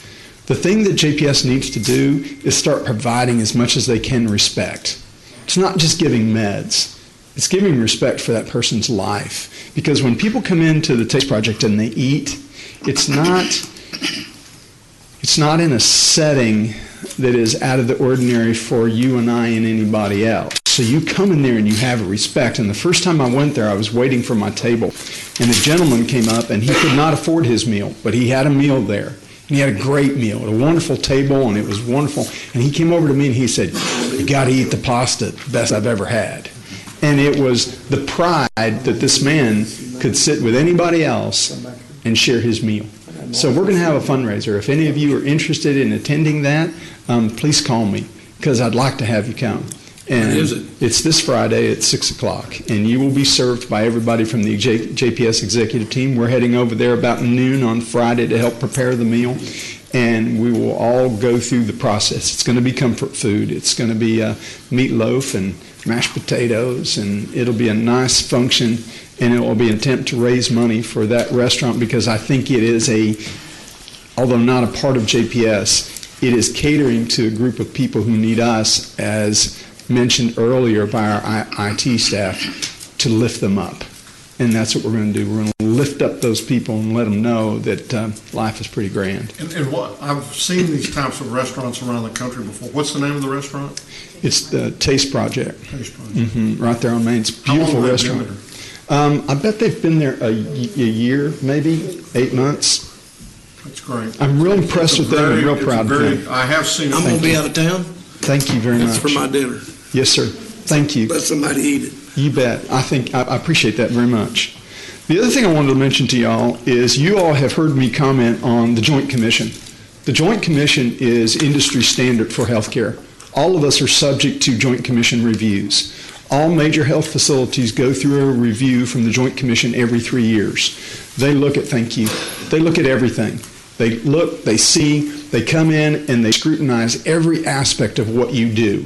the thing that JPS needs to do is start providing as much as they can respect. It's not just giving meds. It's giving respect for that person's life. Because when people come into the Taste Project and they eat, it's not in a setting that is out of the ordinary for you and I and anybody else. So you come in there and you have a respect. And the first time I went there, I was waiting for my table. And a gentleman came up and he could not afford his meal, but he had a meal there. And he had a great meal, a wonderful table, and it was wonderful. And he came over to me and he said, "You got to eat the pasta, the best I've ever had." And it was the pride that this man could sit with anybody else and share his meal. So we're going to have a fundraiser. If any of you are interested in attending that, please call me, because I'd like to have you come. And When is it? It's this Friday at 6 o'clock, and you will be served by everybody from the JPS executive team. We're heading over there about noon on Friday to help prepare the meal, and we will all go through the process. It's going to be comfort food. It's going to be meatloaf and mashed potatoes, and it'll be a nice function, and it will be an attempt to raise money for that restaurant, because I think it is although not a part of JPS, it is catering to a group of people who need us, as mentioned earlier by our IT staff, to lift them up. And that's what we're going to do. We're going to lift up those people and let them know that life is pretty grand. And what, I've seen these types of restaurants around the country before. What's the name of the restaurant? It's the Taste Project. Taste Project. Right there on Main. It's a beautiful restaurant. I bet they've been there a year, maybe 8 months. That's great. I'm real impressed with them and real proud of them. I have seen it. I'm going to be out of town. Thank you very much. That's for my dinner. Yes, sir. Thank you. Let somebody eat it. You bet. I appreciate that very much. The other thing I wanted to mention to y'all is you all have heard me comment on the Joint Commission. The Joint Commission is industry standard for healthcare. All of us are subject to Joint Commission reviews. All major health facilities go through a review from the Joint Commission every 3 years. They look at, they look at everything. They look, they see, they come in and they scrutinize every aspect of what you do.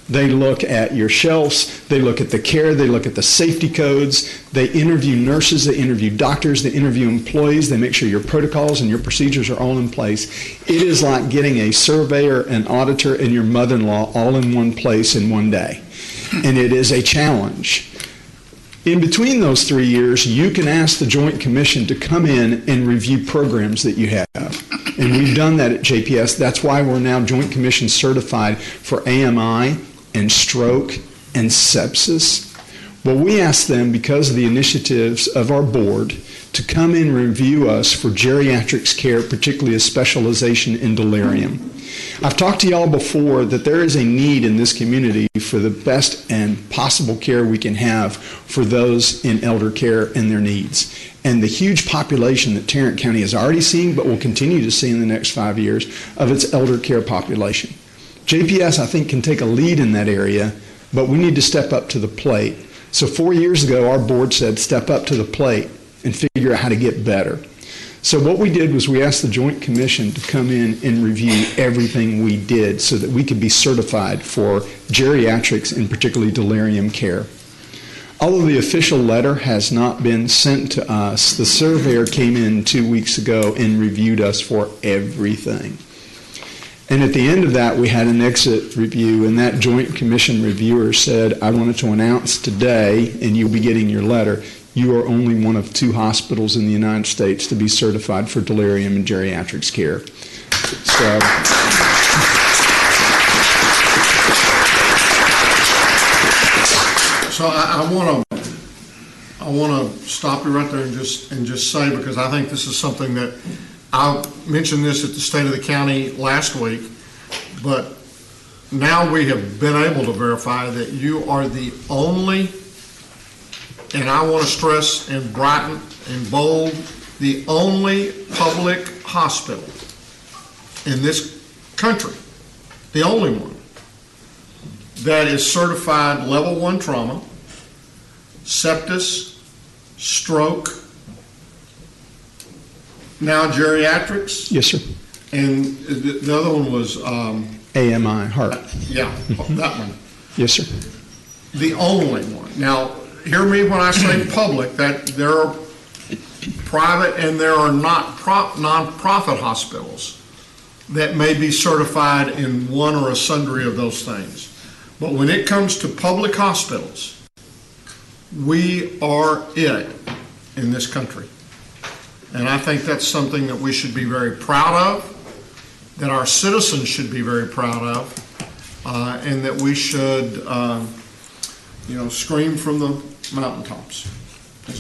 They look at your shelves, they look at the care, they look at the safety codes, they interview nurses, they interview doctors, they interview employees, they make sure your protocols and your procedures are all in place. It is like getting a surveyor, an auditor, and your mother-in-law all in one place in one day. And it is a challenge. In between those 3 years, you can ask the Joint Commission to come in and review programs that you have. And we've done that at JPS. That's why we're now Joint Commission certified for AMI and stroke and sepsis. Well, we asked them, because of the initiatives of our board, to come in and review us for geriatrics care, particularly a specialization in delirium. I've talked to y'all before that there is a need in this community for the best and possible care we can have for those in elder care and their needs. And the huge population that Tarrant County has already seen, but will continue to see in the next 5 years, of its elder care population. JPS, I think, can take a lead in that area, but we need to step up to the plate. So 4 years ago, our board said, step up to the plate and figure out how to get better. So what we did was we asked the Joint Commission to come in and review everything we did so that we could be certified for geriatrics and particularly delirium care. Although the official letter has not been sent to us, the surveyor came in 2 weeks ago and reviewed us for everything. And at the end of that, we had an exit review, and that Joint Commission reviewer said, I wanted to announce today, and you'll be getting your letter, you are only one of 2 hospitals in the United States to be certified for delirium and geriatrics care. So I want to stop you right there and just say, because I think this is something that I mentioned this at the State of the County last week, but now we have been able to verify that you are the only, and I want to stress in bright and bold, the only public hospital in this country, the only one, that is certified level 1 trauma, sepsis, stroke, now geriatrics. Yes, sir. And the other one was AMI, heart. Yeah, that one. Yes, sir. The only one. Now, hear me when I say public, that there are private and there are not nonprofit hospitals that may be certified in one or a sundry of those things. But when it comes to public hospitals, we are it in this country. And I think that's something that we should be very proud of, that our citizens should be very proud of, and that we should, scream from the mountaintops, as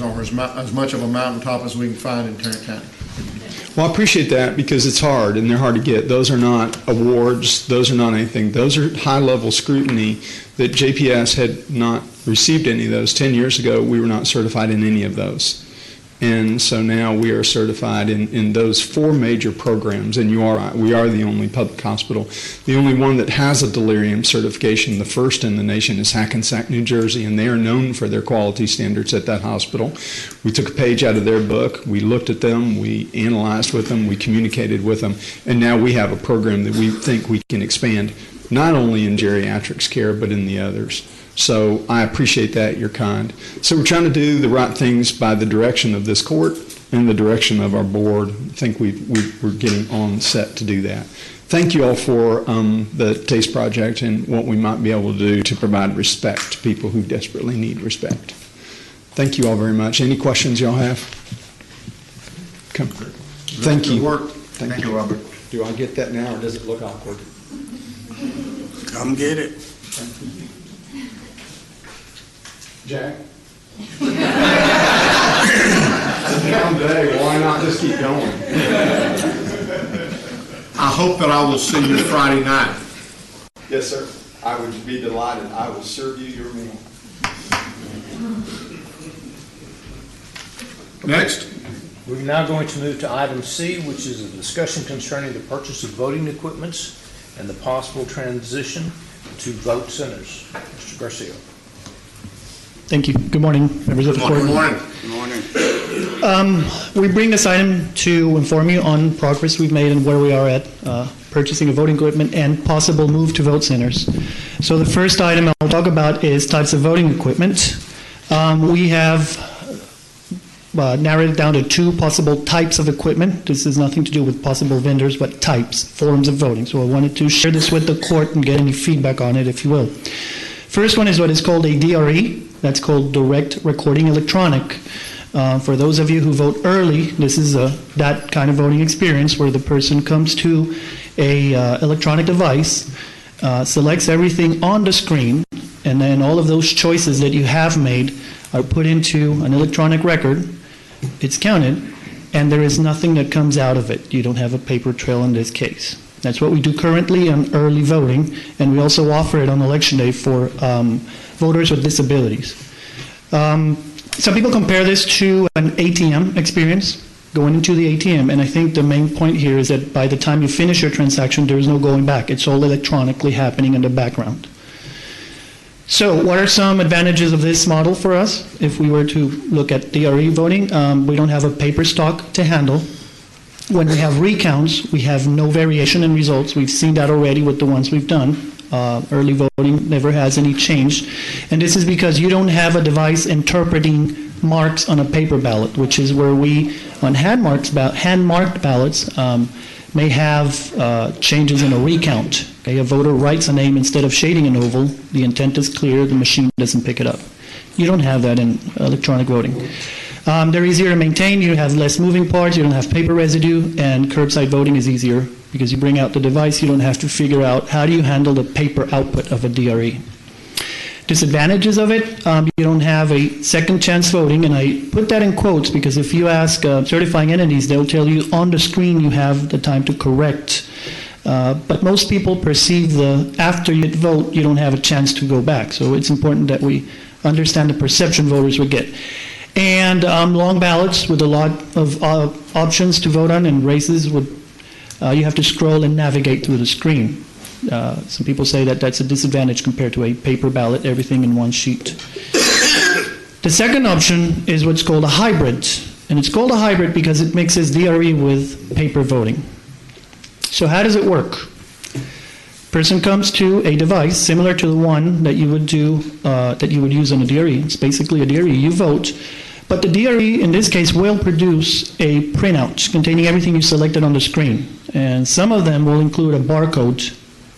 much of a mountaintop as we can find in Tarrant County. Well, I appreciate that because it's hard and they're hard to get. Those are not awards. Those are not anything. Those are high-level scrutiny that JPS had not received any of those. 10 years ago, we were not certified in any of those. And so now we are certified in those 4 major programs, and you are right, we are the only public hospital. The only one that has a delirium certification, the first in the nation, is Hackensack, New Jersey, and they are known for their quality standards at that hospital. We took a page out of their book, we looked at them, we analyzed with them, we communicated with them, and now we have a program that we think we can expand, not only in geriatrics care, but in the others. So I appreciate that, you're kind. So we're trying to do the right things by the direction of this court and the direction of our board. I think we're getting on set to do that. Thank you all for the TASTE project and what we might be able to do to provide respect to people who desperately need respect. Thank you all very much. Any questions y'all have? Come. Thank you. Good work. Thank you, Robert. Do I get that now or does it look awkward? Come get it. Jack? Down day, why not just keep going? I hope that I will see you Friday night. Yes, sir. I would be delighted. I will serve you your meal. Next. We're now going to move to item C, which is a discussion concerning the purchase of voting equipment and the possible transition to vote centers. Mr. Garcia. Thank you. Good morning, members of the court. Good morning. We bring this item to inform you on progress we've made and where we are at purchasing of voting equipment and possible move to vote centers. So the first item I'll talk about is types of voting equipment. We have narrowed it down to 2 possible types of equipment. This has nothing to do with possible vendors, but types, forms of voting. So I wanted to share this with the court and get any feedback on it, if you will. First one is what is called a DRE. That's called Direct Recording Electronic. For those of you who vote early, this is that kind of voting experience where the person comes to a electronic device, selects everything on the screen, and then all of those choices that you have made are put into an electronic record. It's counted, and there is nothing that comes out of it. You don't have a paper trail in this case. That's what we do currently on early voting, and we also offer it on Election Day for voters with disabilities. Some people compare this to an ATM experience, going into the ATM, and I think the main point here is that by the time you finish your transaction, there is no going back. It's all electronically happening in the background. So what are some advantages of this model for us? If we were to look at DRE voting, we don't have a paper stock to handle. When we have recounts, we have no variation in results. We've seen that already with the ones we've done. Early voting never has any change. And this is because you don't have a device interpreting marks on a paper ballot, which is where we, on hand-marked ballots, may have changes in a recount. Okay, a voter writes a name instead of shading an oval. The intent is clear. The machine doesn't pick it up. You don't have that in electronic voting. They're easier to maintain. You have less moving parts. You don't have paper residue. And curbside voting is easier because you bring out the device. You don't have to figure out how do you handle the paper output of a DRE. Disadvantages of it, you don't have a second chance voting, and I put that in quotes because if you ask certifying entities, they'll tell you on the screen you have the time to correct. But most people perceive after you vote, you don't have a chance to go back. So it's important that we understand the perception voters would get. And long ballots with a lot of options to vote on, and races with you have to scroll and navigate through the screen. Some people say that that's a disadvantage compared to a paper ballot, everything in one sheet. The second option is what's called a hybrid. And it's called a hybrid because it mixes DRE with paper voting. So how does it work? Person comes to a device similar to the one that you would use on a DRE. It's basically a DRE. You vote, But the DRE, in this case, will produce a printout containing everything you selected on the screen. And some of them will include a barcode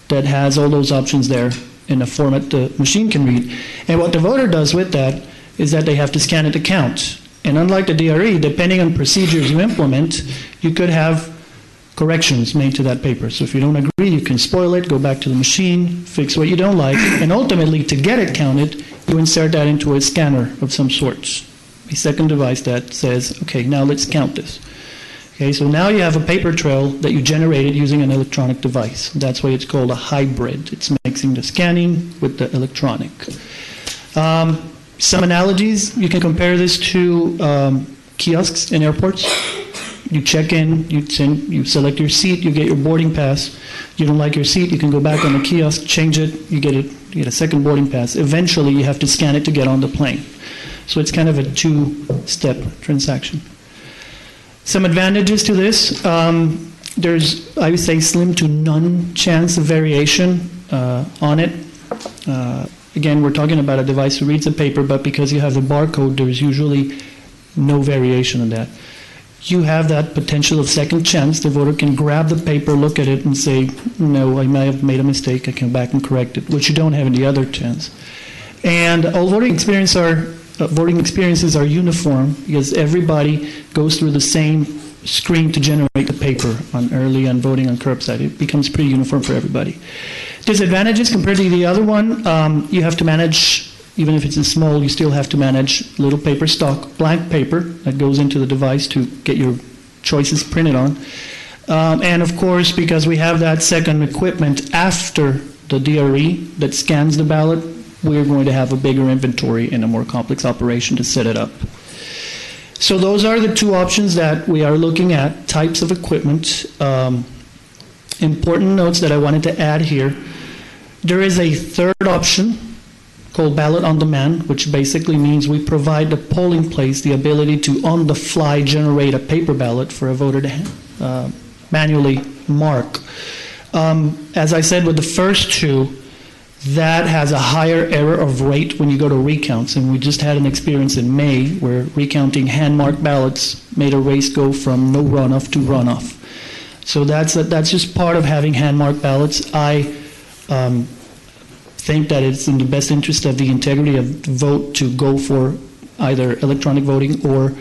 that has all those options there in a format the machine can read. And what the voter does with that is that they have to scan it to count. And unlike the DRE, depending on procedures you implement, you could have corrections made to that paper. So if you don't agree, you can spoil it, go back to the machine, fix what you don't like, and ultimately, to get it counted, you insert that into a scanner of some sorts. A second device that says, okay, now let's count this. Okay, so now you have a paper trail that you generated using an electronic device. That's why it's called a hybrid. It's mixing the scanning with the electronic. Some analogies, you can compare this to kiosks in airports. You check in, you select your seat, you get your boarding pass. You don't like your seat, you can go back on the kiosk, change it, you get a second boarding pass. Eventually, you have to scan it to get on the plane. So it's kind of a two-step transaction. Some advantages to this. There's, I would say, slim to none chance of variation on it. Again, we're talking about a device that reads the paper, but because you have the barcode, there's usually no variation in that. You have that potential of second chance. The voter can grab the paper, look at it, and say, no, I may have made a mistake, I can come back and correct it, which you don't have in the other chance. And all voting experiences are uniform because everybody goes through the same screen to generate the paper on early on voting on curbside. It becomes pretty uniform for everybody. Disadvantages compared to the other one, you have to manage, even if it's a small, you still have to manage little paper stock, blank paper that goes into the device to get your choices printed on. And of course, because we have that second equipment after the DRE that scans the ballot, we're going to have a bigger inventory and a more complex operation to set it up. So those are the two options that we are looking at, types of equipment. Important notes that I wanted to add here. There is a third option called Ballot on Demand, which basically means we provide the polling place the ability to on the fly generate a paper ballot for a voter to manually mark. As I said with the first two, that has a higher error of rate when you go to recounts. And we just had an experience in May where recounting hand-marked ballots made a race go from no runoff to runoff. So that's just part of having hand-marked ballots. I think that it's in the best interest of the integrity of the vote to go for either electronic voting or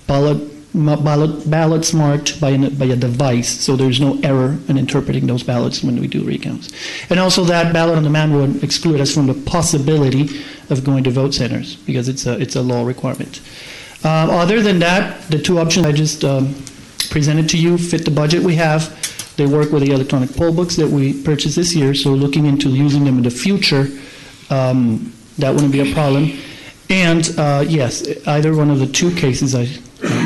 ballots marked by a device, so there's no error in interpreting those ballots when we do recounts. And also that ballot on demand would exclude us from the possibility of going to vote centers because it's a law requirement. Other than that, the two options I just presented to you fit the budget we have. They work with the electronic poll books that we purchased this year, so looking into using them in the future, that wouldn't be a problem. And yes, either one of the two cases I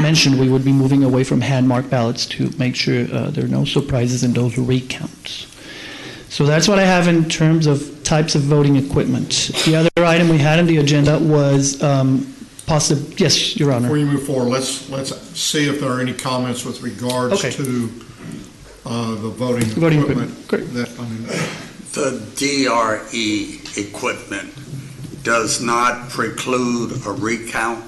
mentioned, we would be moving away from hand-marked ballots to make sure there are no surprises in those recounts. So that's what I have in terms of types of voting equipment. The other item we had on the agenda was yes, Your Honor. Before you move forward, let's see if there are any comments with regards to the voting equipment. Great. The DRE equipment does not preclude a recount.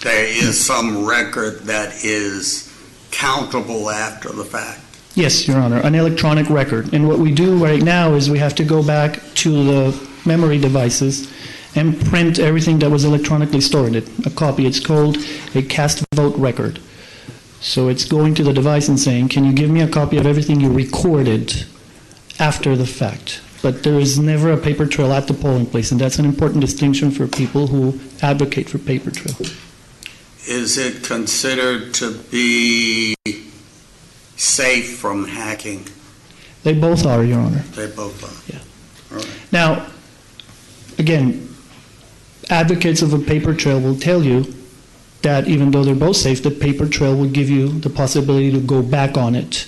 There is some record that is countable after the fact. Yes, Your Honor, an electronic record. And what we do right now is we have to go back to the memory devices and print everything that was electronically stored in a copy. It's called a cast vote record. So it's going to the device and saying, can you give me a copy of everything you recorded after the fact? But there is never a paper trail at the polling place, and that's an important distinction for people who advocate for paper trail. Is it considered to be safe from hacking? They both are, Your Honor. They both are. Yeah. All right. Now, again, advocates of a paper trail will tell you that even though they're both safe, the paper trail will give you the possibility to go back on it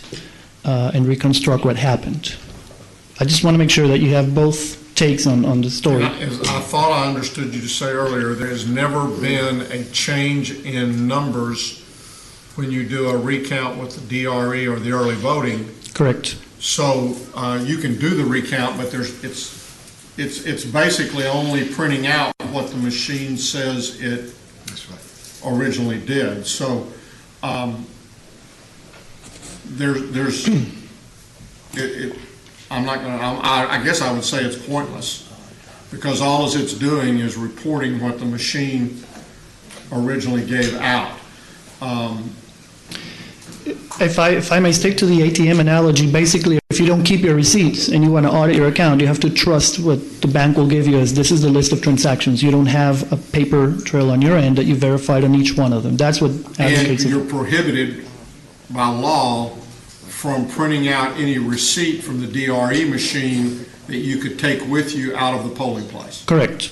and reconstruct what happened. I just want to make sure that you have both takes on the story. As I thought I understood you to say earlier, there's never been a change in numbers when you do a recount with the DRE or the early voting. Correct. So you can do the recount, but it's basically only printing out what the machine says it originally did. So there's I'm not going to, I guess I would say it's pointless, because all it's doing is reporting what the machine originally gave out. If I may stick to the ATM analogy, basically, if you don't keep your receipts and you want to audit your account, you have to trust what the bank will give you as this is the list of transactions. You don't have a paper trail on your end that you verified on each one of them. That's what advocates. And you're prohibited by law from printing out any receipt from the DRE machine that you could take with you out of the polling place. Correct.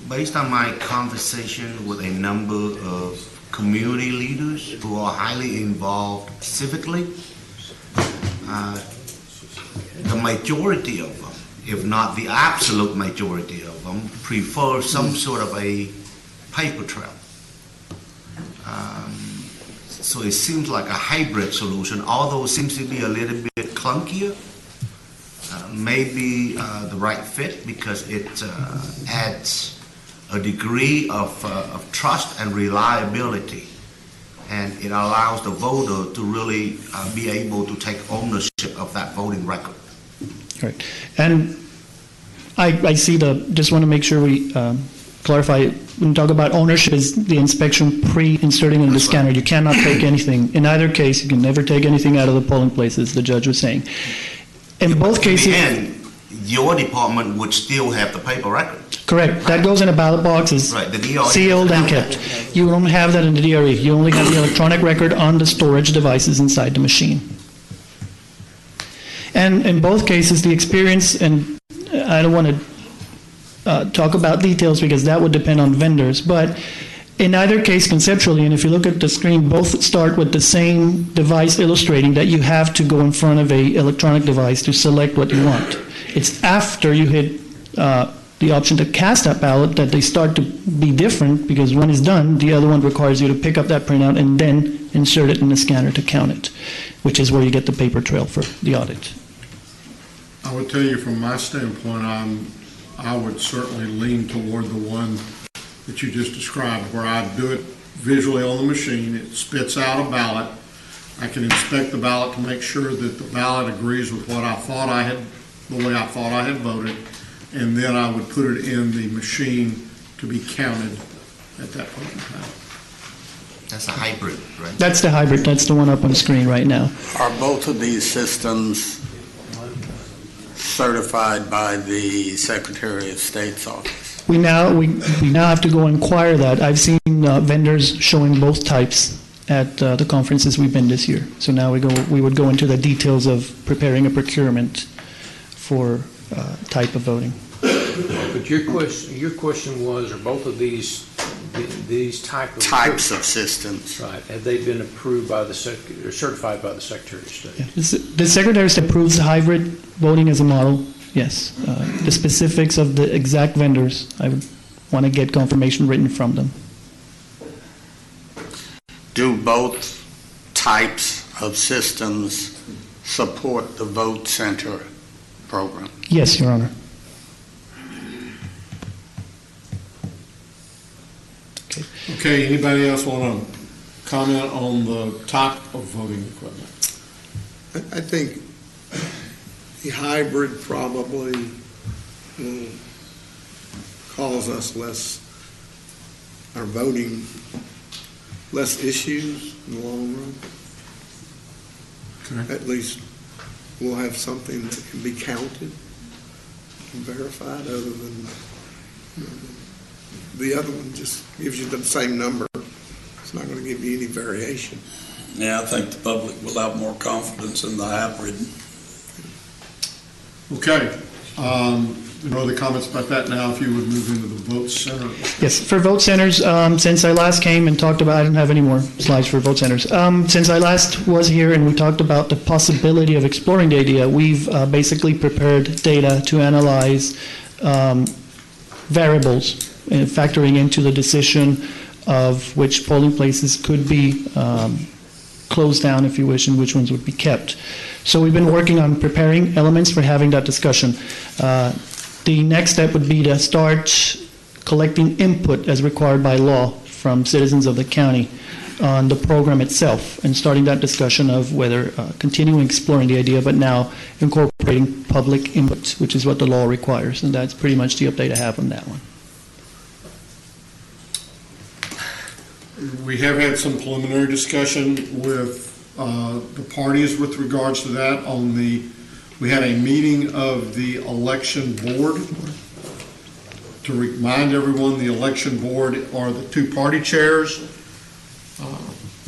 Based on my conversation with a number of community leaders who are highly involved civically, the majority of them, if not the absolute majority of them, prefer some sort of a paper trail. So it seems like a hybrid solution, although it seems to be a little bit clunkier. Maybe the right fit, because it adds a degree of trust and reliability, and it allows the voter to really be able to take ownership of that voting record. Right. And I see just want to make sure we clarify, when we talk about ownership, is the inspection pre-inserting in the scanner. You cannot take anything. In either case, you can never take anything out of the polling places, the judge was saying. In both cases... And your department would still have the paper record. Correct. That goes in a ballot box, is right, the DRE sealed and kept. You don't have that in the DRE. You only have the electronic record on the storage devices inside the machine. And in both cases, the experience, and I don't want to talk about details because that would depend on vendors, but in either case, conceptually, and if you look at the screen, both start with the same device illustrating that you have to go in front of an electronic device to select what you want. It's after you hit the option to cast that ballot that they start to be different, because one is done, the other one requires you to pick up that printout and then insert it in the scanner to count it, which is where you get the paper trail for the audit. I would tell you from my standpoint, I would certainly lean toward the one that you just described, where I do it visually on the machine. It spits out a ballot. I can inspect the ballot to make sure that the ballot agrees with what I thought I had, the way I thought I had voted, and then I would put it in the machine to be counted at that point in time. That's a hybrid, right? That's the hybrid. That's the one up on the screen right now. Are both of these systems certified by the Secretary of State's office? We now have to go inquire that. I've seen vendors showing both types at the conferences we've been this year. So now we would go into the details of preparing a procurement for type of voting. But your question was, are both of these types of systems, right? Have they been approved by or certified by the Secretary of State? Yeah. The Secretary of State approves hybrid voting as a model. Yes. The specifics of the exact vendors, I would want to get confirmation written from them. Do both types of systems support the vote center program? Yes, Your Honor. Okay, anybody else want to comment on the type of voting equipment? I think the hybrid probably will cause us our voting less issues in the long run. Okay. At least we'll have something that can be counted and verified, other than the other one just gives you the same number. It's not going to give you any variation. Yeah, I think the public will have more confidence in the hybrid. Okay. No other comments about that now, if you would move into the vote center. Yes, for vote centers, since I last came and talked about, I don't have any more slides for vote centers. Since I last was here and we talked about the possibility of exploring the idea, we've basically prepared data to analyze variables, factoring into the decision of which polling places could be closed down, if you wish, and which ones would be kept. So we've been working on preparing elements for having that discussion. The next step would be to start collecting input as required by law from citizens of the county on the program itself, and starting that discussion of whether continuing exploring the idea, but now incorporating public input, which is what the law requires. And that's pretty much the update I have on that one. We have had some preliminary discussion with the parties with regards to that. We had a meeting of the election board. To remind everyone, the election board are the two party chairs,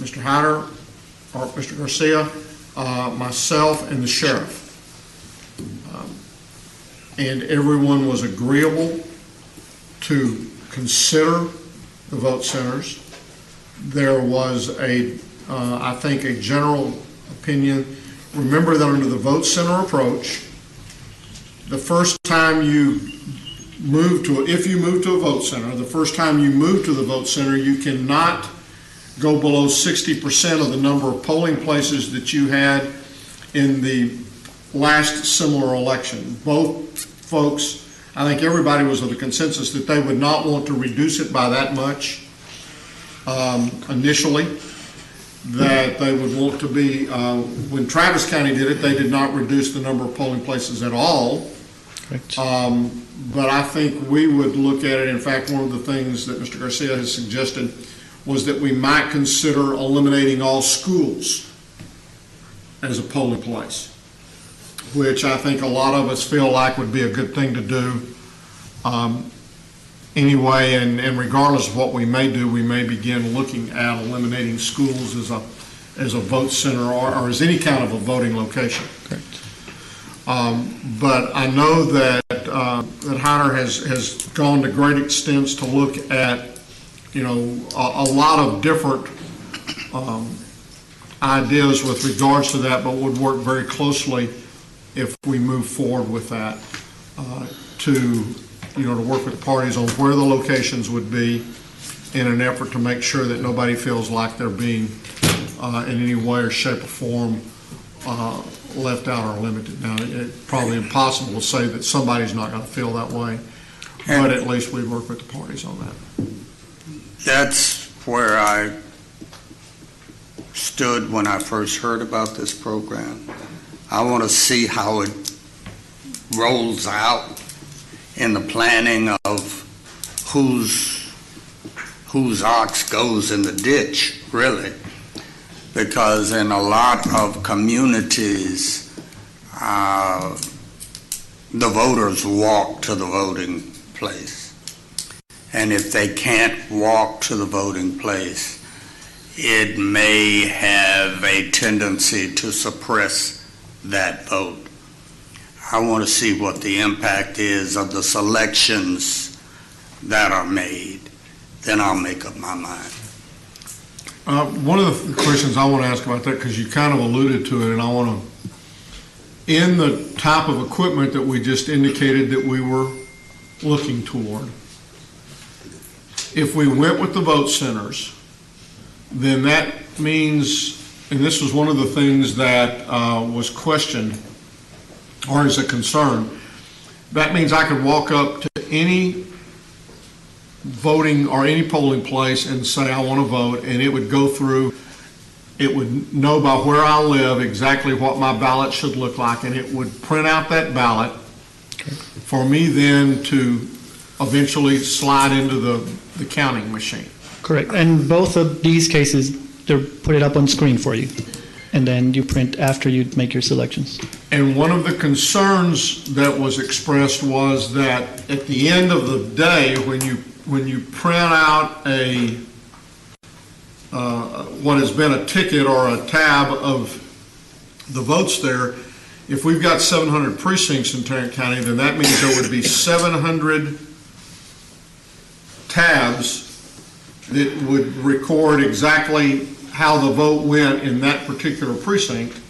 Mr. Hyder, or Mr. Garcia, myself, and the sheriff. And everyone was agreeable to consider the vote centers. There was I think, a general opinion. Remember that under the vote center approach, the first time you if you move to a vote center, the first time you move to the vote center, you cannot go below 60% of the number of polling places that you had in the last similar election. Both folks, I think everybody was of the consensus that they would not want to reduce it by that much initially, that they would want to be, when Travis County did it, they did not reduce the number of polling places at all. But I think we would look at it. In fact, one of the things that Mr. Garcia has suggested was that we might consider eliminating all schools as a polling place, which I think a lot of us feel like would be a good thing to do anyway. And regardless of what we may do, we may begin looking at eliminating schools as a vote center or as any kind of a voting location. Correct. But I know that Hyder has gone to great extents to look at, a lot of different ideas with regards to that, but would work very closely if we move forward with that to work with parties on where the locations would be in an effort to make sure that nobody feels like they're being in any way or shape or form left out or limited. Now, it's probably impossible to say that somebody's not going to feel that way, but at least we work with the parties on that. That's where I stood when I first heard about this program. I want to see how it rolls out in the planning of whose ox goes in the ditch, really. Because in a lot of communities, the voters walk to the voting place. And if they can't walk to the voting place, it may have a tendency to suppress that vote. I want to see what the impact is of the selections that are made. Then I'll make up my mind. One of the questions I want to ask about that, because you kind of alluded to it, and I want to, in the type of equipment that we just indicated that we were looking toward, if we went with the vote centers, then that means, and this was one of the things that was questioned or is a concern, that means I could walk up to any voting or any polling place and say I want to vote, and it would go through, it would know by where I live exactly what my ballot should look like, and it would print out that ballot for me then to eventually slide into the counting machine. Correct. And both of these cases, they're put it up on screen for you, and then you print after you make your selections. And one of the concerns that was expressed was that at the end of the day, when you print out what has been a ticket or a tab of the votes there, if we've got 700 precincts in Tarrant County, then that means there would be 700 tabs that would record exactly how the vote went in that particular precinct.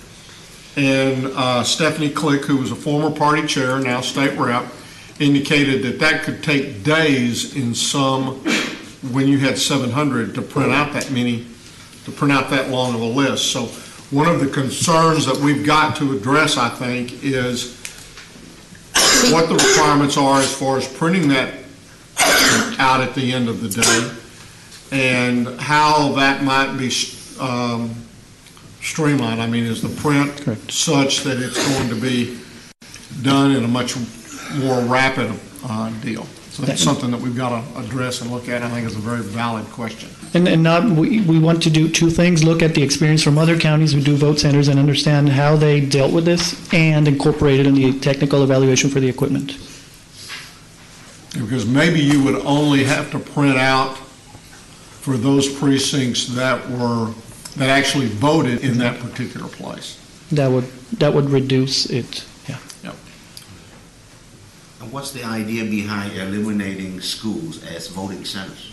And Stephanie Click, who was a former party chair, now state rep, indicated that that could take days in some, when you had 700, to print out that many, to print out that long of a list. So one of the concerns that we've got to address, I think, is what the requirements are as far as printing that out at the end of the day, and how that might be streamlined. I mean, is the print such that it's going to be done in a much more rapid deal? So that's something that we've got to address and look at. I think is a very valid question. And not, we want to do two things: look at the experience from other counties who do vote centers and understand how they dealt with this, and incorporate it in the technical evaluation for the equipment. Because maybe you would only have to print out for those precincts that actually voted in that particular place. That would reduce it. Yeah. Yep. And what's the idea behind eliminating schools as voting centers?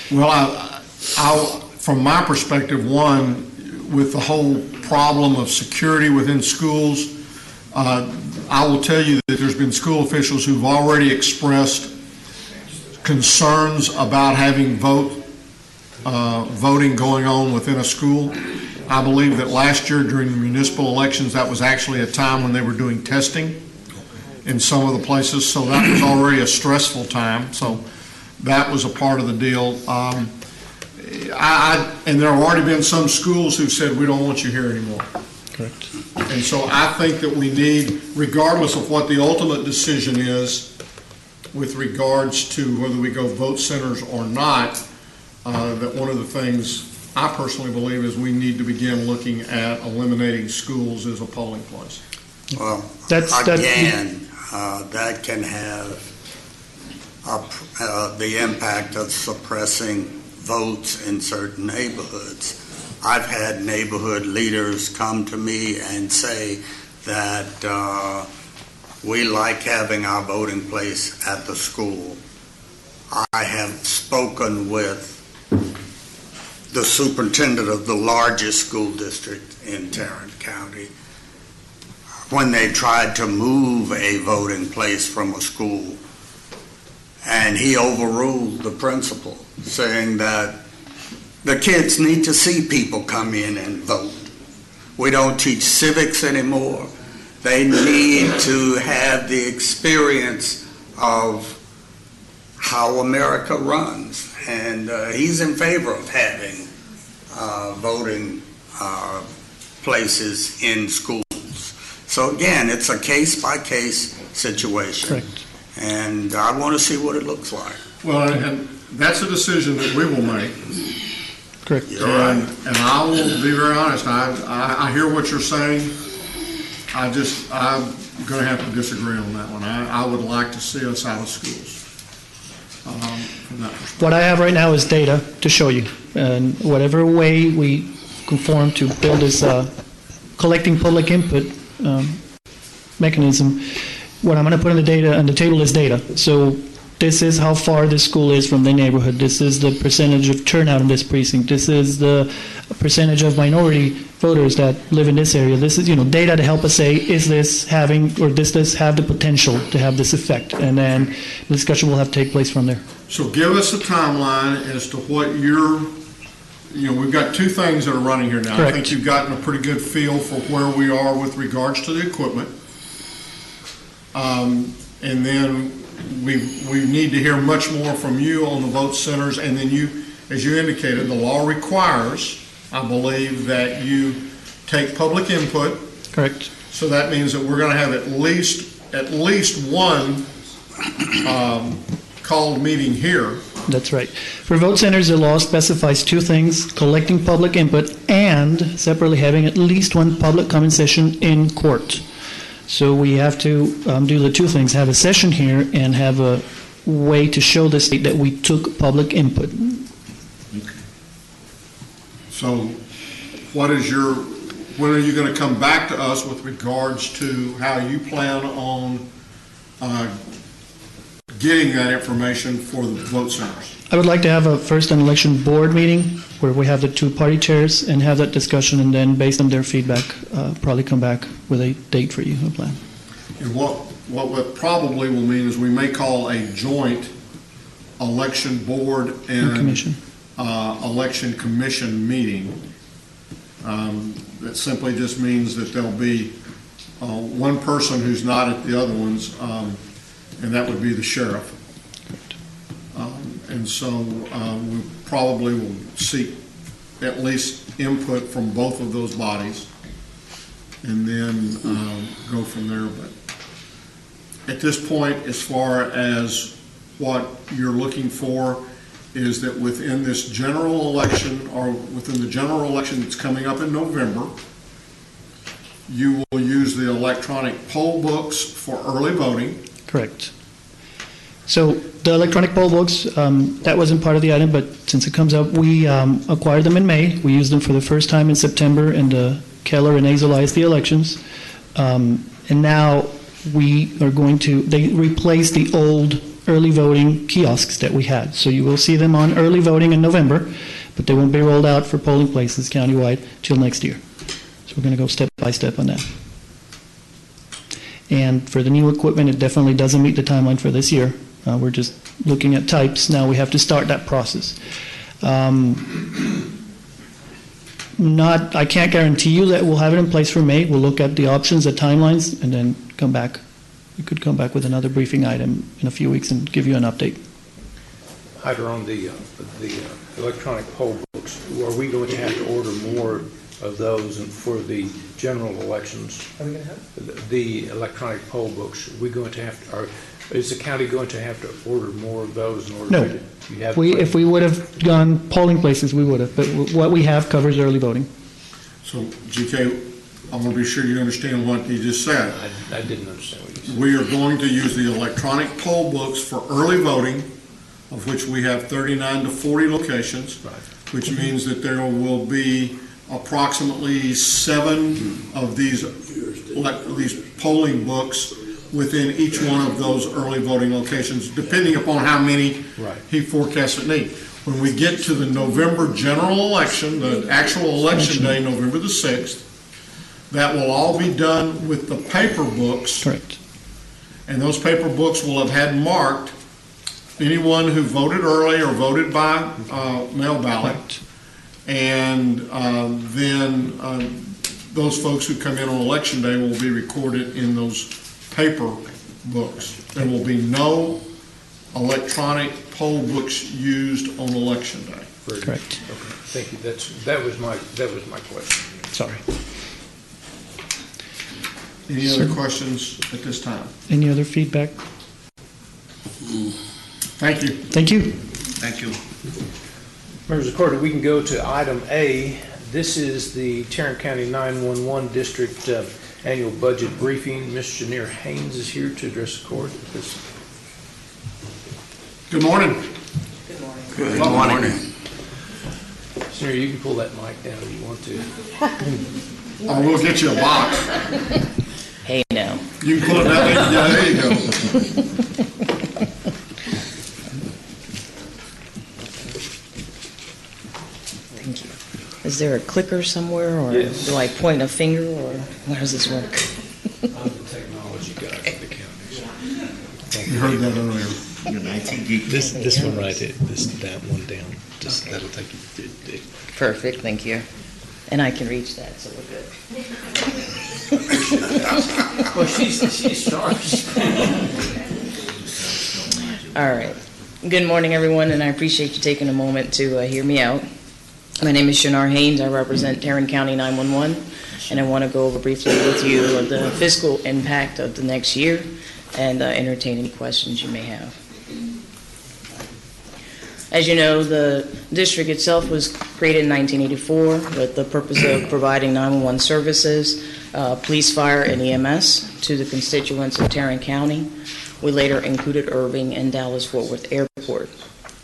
Well, from my perspective, one, with the whole problem of security within schools, I will tell you that there's been school officials who've already expressed concerns about having voting going on within a school. I believe that last year during the municipal elections, that was actually a time when they were doing testing in some of the places, so that was already a stressful time. So that was a part of the deal. And there have already been some schools who said, we don't want you here anymore. Correct. And so I think that we need, regardless of what the ultimate decision is with regards to whether we go vote centers or not, that one of the things I personally believe is we need to begin looking at eliminating schools as a polling place. Well, that can have the impact of suppressing votes in certain neighborhoods. I've had neighborhood leaders come to me and say that we like having our voting place at the school. I have spoken with the superintendent of the largest school district in Tarrant County when they tried to move a voting place from a school, and he overruled the principal, saying that the kids need to see people come in and vote. We don't teach civics anymore. They need to have the experience of how America runs. And he's in favor of having voting places in schools. So again, it's a case-by-case situation. Correct. And I want to see what it looks like. Well, and that's a decision that we will make. Correct. And I will be very honest, I hear what you're saying. I'm going to have to disagree on that one. I would like to see us out of schools. From that perspective. What I have right now is data to show you, and whatever way we conform to build this collecting public input mechanism, what I'm going to put on the data on the table is data. So this is how far this school is from the neighborhood. This is the percentage of turnout in this precinct. This is the percentage of minority voters that live in this area. This is, data to help us say, is this having, or does this have the potential to have this effect? And then the discussion will have to take place from there. So give us a timeline as to what we've got two things that are running here now. Correct. I think you've gotten a pretty good feel for where we are with regards to the equipment. And then we need to hear much more from you on the vote centers. And then you, as you indicated, the law requires, I believe, that you take public input. Correct. So that means that we're going to have at least one called meeting here. That's right. For vote centers, the law specifies two things: collecting public input and separately having at least one public comment session in court. So we have to do the two things: have a session here and have a way to show the state that we took public input. So when are you going to come back to us with regards to how you plan on getting that information for the vote centers? I would like to have a first an election board meeting where we have the two party chairs and have that discussion, and then based on their feedback, probably come back with a date for you, a plan. And what probably will mean is we may call a joint election board and commission. Election commission meeting. That simply just means that there'll be one person who's not at the other ones, and that would be the sheriff. And so we probably will seek at least input from both of those bodies and then go from there. But at this point, as far as what you're looking for, is that within this general election, or within the general election that's coming up in November, you will use the electronic poll books for early voting. Correct. So the electronic poll books, that wasn't part of the item, but since it comes up, we acquired them in May. We used them for the first time in September, and Keller and Azalized the elections. And now we are going to, they replace the old early voting kiosks that we had. So you will see them on early voting in November, but they won't be rolled out for polling places countywide till next year. So we're going to go step by step on that. And for the new equipment, it definitely doesn't meet the timeline for this year. We're just looking at types. Now we have to start that process. I can't guarantee you that we'll have it in place for May. We'll look at the options, the timelines, and then come back. We could come back with another briefing item in a few weeks and give you an update. Hyder, on the electronic poll books, are we going to have to order more of those for the general elections? Are we going to have the electronic poll books? Are we going to have to, or is the county going to have to order more of those in order No. to? If we would have gone polling places, we would have. But what we have covers early voting. So, GK, I want to be sure you understand what you just said. I didn't understand what you said. We are going to use the electronic poll books for early voting, of which we have 39 to 40 locations, which means that there will be approximately 7 of these polling books within each one of those early voting locations, depending upon how many he forecasts it need. When we get to the November general election, the actual election day, November the 6th, that will all be done with the paper books. Correct. And those paper books will have had marked anyone who voted early or voted by mail ballot. And then those folks who come in on election day will be recorded in those paper books. There will be no electronic poll books used on election day. Correct. Okay. Thank you. That was my question. Sorry. Any other questions at this time? Any other feedback? Thank you. Thank you. Thank you. Members of the court, we can go to item A. This is the Tarrant County 911 District Annual Budget Briefing. Ms. Janir Haynes is here to address the court. Good morning. Good morning. Janir, you can pull that mic down if you want to. I will get you a box. Hey now. You can pull it that way. Yeah, there you go. Thank you. Is there a clicker somewhere, or Yes. do I point a finger, or how does this work? I'm the technology guy for the county. You heard that earlier. This one right here, that one down. Just that'll take you. Perfect, thank you. And I can reach that, so we're good. Well, she's sharp. All right. Good morning, everyone, and I appreciate you taking a moment to hear me out. My name is Janir Haynes. I represent Tarrant County 911, and I want to go over briefly with you the fiscal impact of the next year and entertain any questions you may have. As you know, the district itself was created in 1984 with the purpose of providing 911 services, police, fire, and EMS to the constituents of Tarrant County. We later included Irving and Dallas-Fort Worth Airport.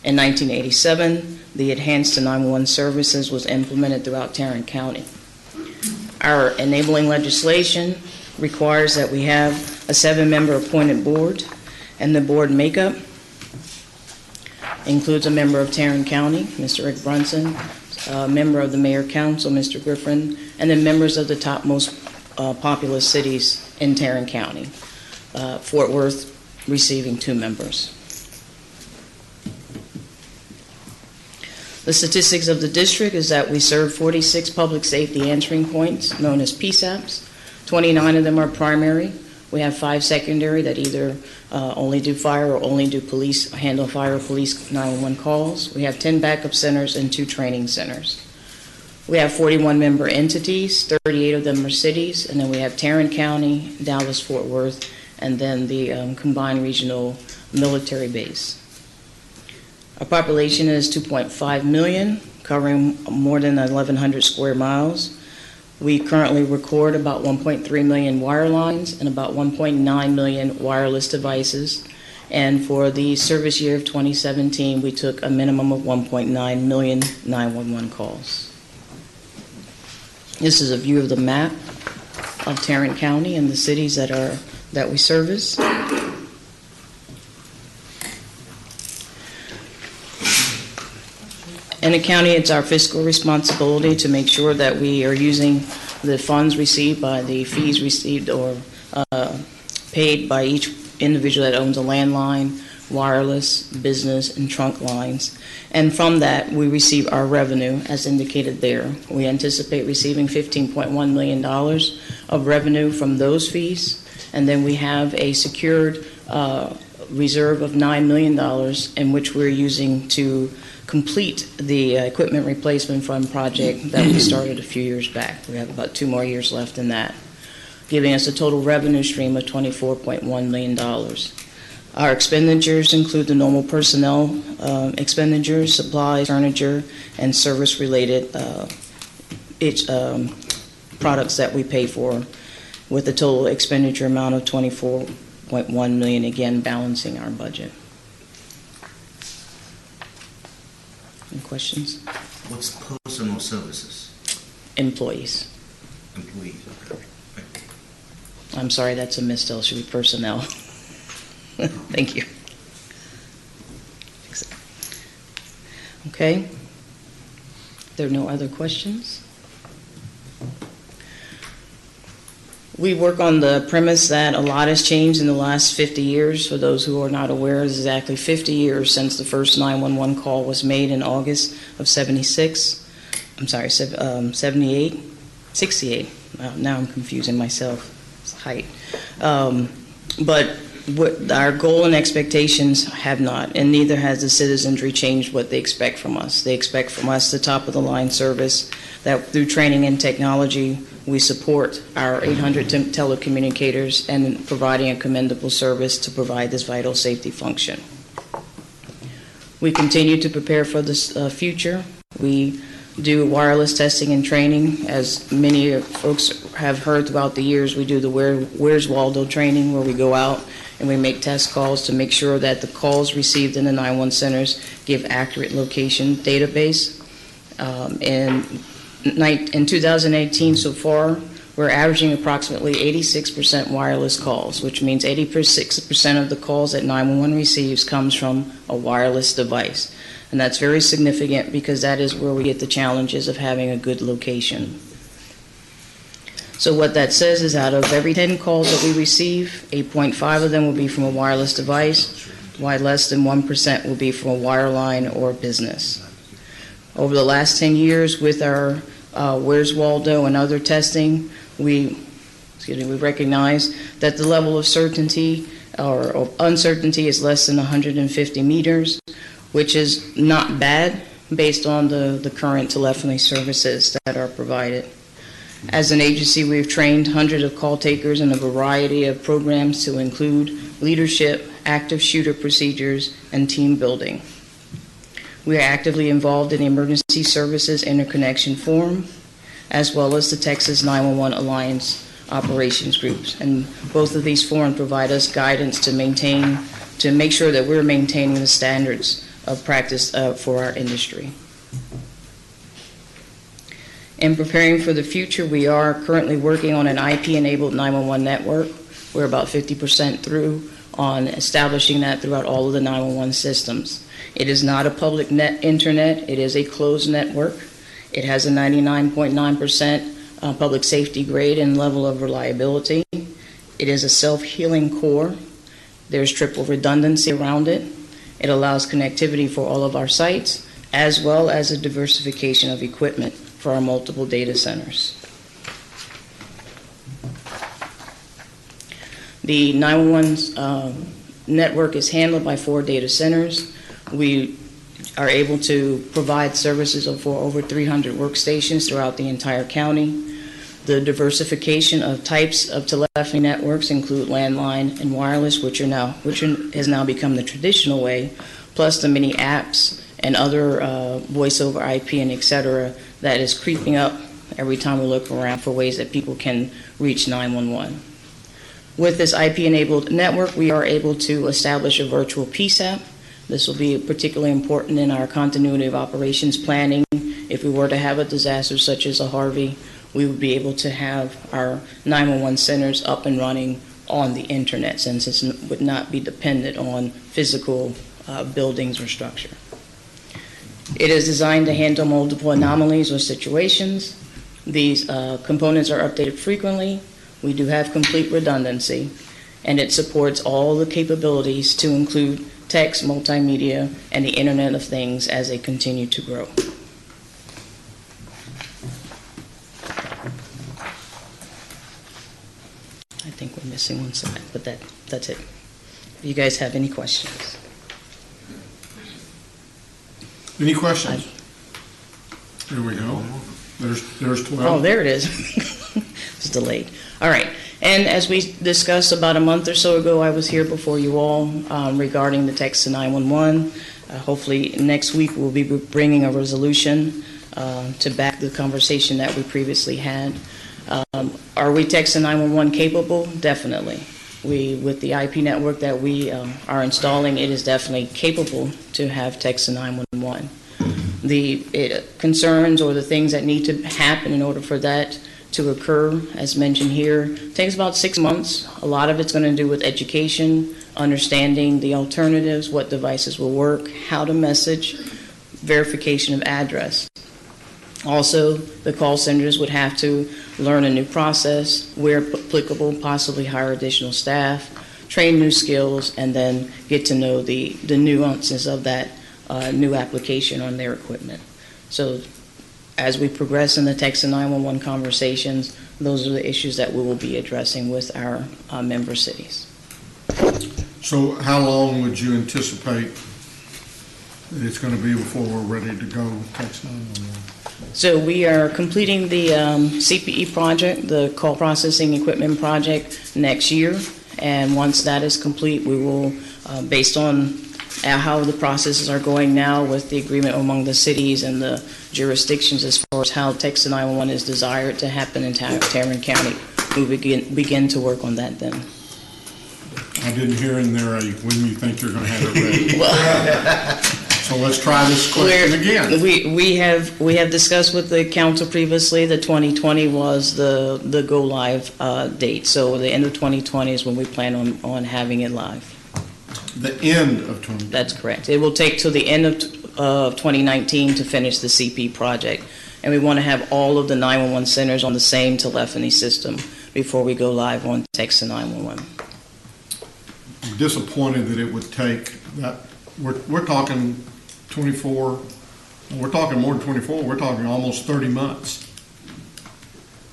In 1987, the enhanced 911 services was implemented throughout Tarrant County. Our enabling legislation requires that we have a 7-member appointed board, and the board makeup includes a member of Tarrant County, Mr. Rick Brunson, a member of the Mayor Council, Mr. Griffin, and then members of the top most populous cities in Tarrant County. Fort Worth receiving 2 members. The statistics of the district is that we serve 46 public safety answering points, known as PSAPs. 29 of them are primary, We have 5 secondary that either only do fire or only do police, handle fire or police 911 calls. We have 10 backup centers and 2 training centers. We have 41 member entities, 38 of them are cities, and then we have Tarrant County, Dallas, Fort Worth, and then the combined regional military base. Our population is 2.5 million, covering more than 1,100 square miles. We currently record about 1.3 million wire lines and about 1.9 million wireless devices. And for the service year of 2017, we took a minimum of 1.9 million 911 calls. This is a view of the map of Tarrant County and the cities that we service. In the county, it's our fiscal responsibility to make sure that we are using the funds received by the fees received or paid by each individual that owns a landline, wireless, business, and trunk lines. And from that, we receive our revenue, as indicated there. We anticipate receiving $15.1 million of revenue from those fees, and then we have a secured reserve of $9 million in which we're using to complete the equipment replacement fund project that we started a few years back. We have about 2 more years left in that, giving us a total revenue stream of $24.1 million. Our expenditures include the normal personnel expenditures, supplies, furniture, and service-related products that we pay for, with a total expenditure amount of $24.1 million, again balancing our budget. Any questions? What's personal services? Employees. Employees, okay. I'm sorry, that's a misspell. It should be personnel. Thank you. Okay. There are no other questions? We work on the premise that a lot has changed in the last 50 years. For those who are not aware, it's exactly 50 years since the first 911 call was made in August of 78, 68. Now I'm confusing myself. It's height. But our goal and expectations have not, and neither has the citizenry changed what they expect from us. They expect from us the top-of-the-line service, that through training and technology, we support our 800 telecommunicators and providing a commendable service to provide this vital safety function. We continue to prepare for this future. We do wireless testing and training. As many folks have heard throughout the years, we do the Where's Waldo training, where we go out and we make test calls to make sure that the calls received in the 911 centers give accurate location database. In 2018 so far, we're averaging approximately 86% wireless calls, which means 86% of the calls that 911 receives comes from a wireless device. And that's very significant because that is where we get the challenges of having a good location. So what that says is, out of every 10 calls that we receive, 8.5 of them will be from a wireless device, while less than 1% will be from a wireline or business. Over the last 10 years, with our Where's Waldo and other testing, we recognize that the level of certainty or uncertainty is less than 150 meters, which is not bad based on the current telephony services that are provided. As an agency, we've trained hundreds of call takers in a variety of programs to include leadership, active shooter procedures, and team building. We are actively involved in the Emergency Services Interconnection Forum, as well as the Texas 911 Alliance operations groups. And both of these forums provide us guidance to make sure that we're maintaining the standards of practice for our industry. In preparing for the future, we are currently working on an IP-enabled 911 network. We're about 50% through on establishing that throughout all of the 911 systems. It is not a public internet. It is a closed network. It has a 99.9% public safety grade and level of reliability. It is a self-healing core. There's triple redundancy around it. It allows connectivity for all of our sites, as well as a diversification of equipment for our multiple data centers. The 911 network is handled by 4 data centers. We are able to provide services for over 300 workstations throughout the entire county. The diversification of types of telephony networks include landline and wireless, which has now become the traditional way, plus the many apps and other voice over IP and et cetera that is creeping up every time we look around for ways that people can reach 911. With this IP-enabled network, we are able to establish a virtual PSAP. This will be particularly important in our continuity of operations planning. If we were to have a disaster such as a Harvey, we would be able to have our 911 centers up and running on the internet, since it would not be dependent on physical buildings or structure. It is designed to handle multiple anomalies or situations. These components are updated frequently. We do have complete redundancy, and it supports all the capabilities to include text, multimedia, and the Internet of Things as they continue to grow. I think we're missing one slide, but that's it. If you guys have any questions. Any questions? Here we go. There's 12. Oh, there it is. It's delayed. All right. And as we discussed about a month or so ago, I was here before you all regarding the text to 911. Hopefully next week we'll be bringing a resolution to back the conversation that we previously had. Are we text to 911 capable? Definitely. With the IP network that we are installing, it is definitely capable to have text to 911. The concerns or the things that need to happen in order for that to occur, as mentioned here, takes about 6 months. A lot of it's going to do with education, understanding the alternatives, what devices will work, how to message, verification of address. Also, the call centers would have to learn a new process, where applicable, possibly hire additional staff, train new skills, and then get to know the nuances of that new application on their equipment. So as we progress in the text and 911 conversations, those are the issues that we will be addressing with our member cities. So how long would you anticipate that it's going to be before we're ready to go with text 911? So we are completing the CPE project, the call processing equipment project, next year. And once that is complete, we will, based on how the processes are going now with the agreement among the cities and the jurisdictions as far as how text to 911 is desired to happen in Tarrant County, we begin to work on that then. I didn't hear in there when you think you're going to have it ready. So let's try this question again. We have discussed with the council previously that 2020 was the go live date. So the end of 2020 is when we plan on having it live. The end of 2020? That's correct. It will take till the end of 2019 to finish the CP project. And we want to have all of the 911 centers on the same telephony system before we go live on text to 911. I'm disappointed that it would take that. We're talking 24, we're talking more than 24, we're talking almost 30 months.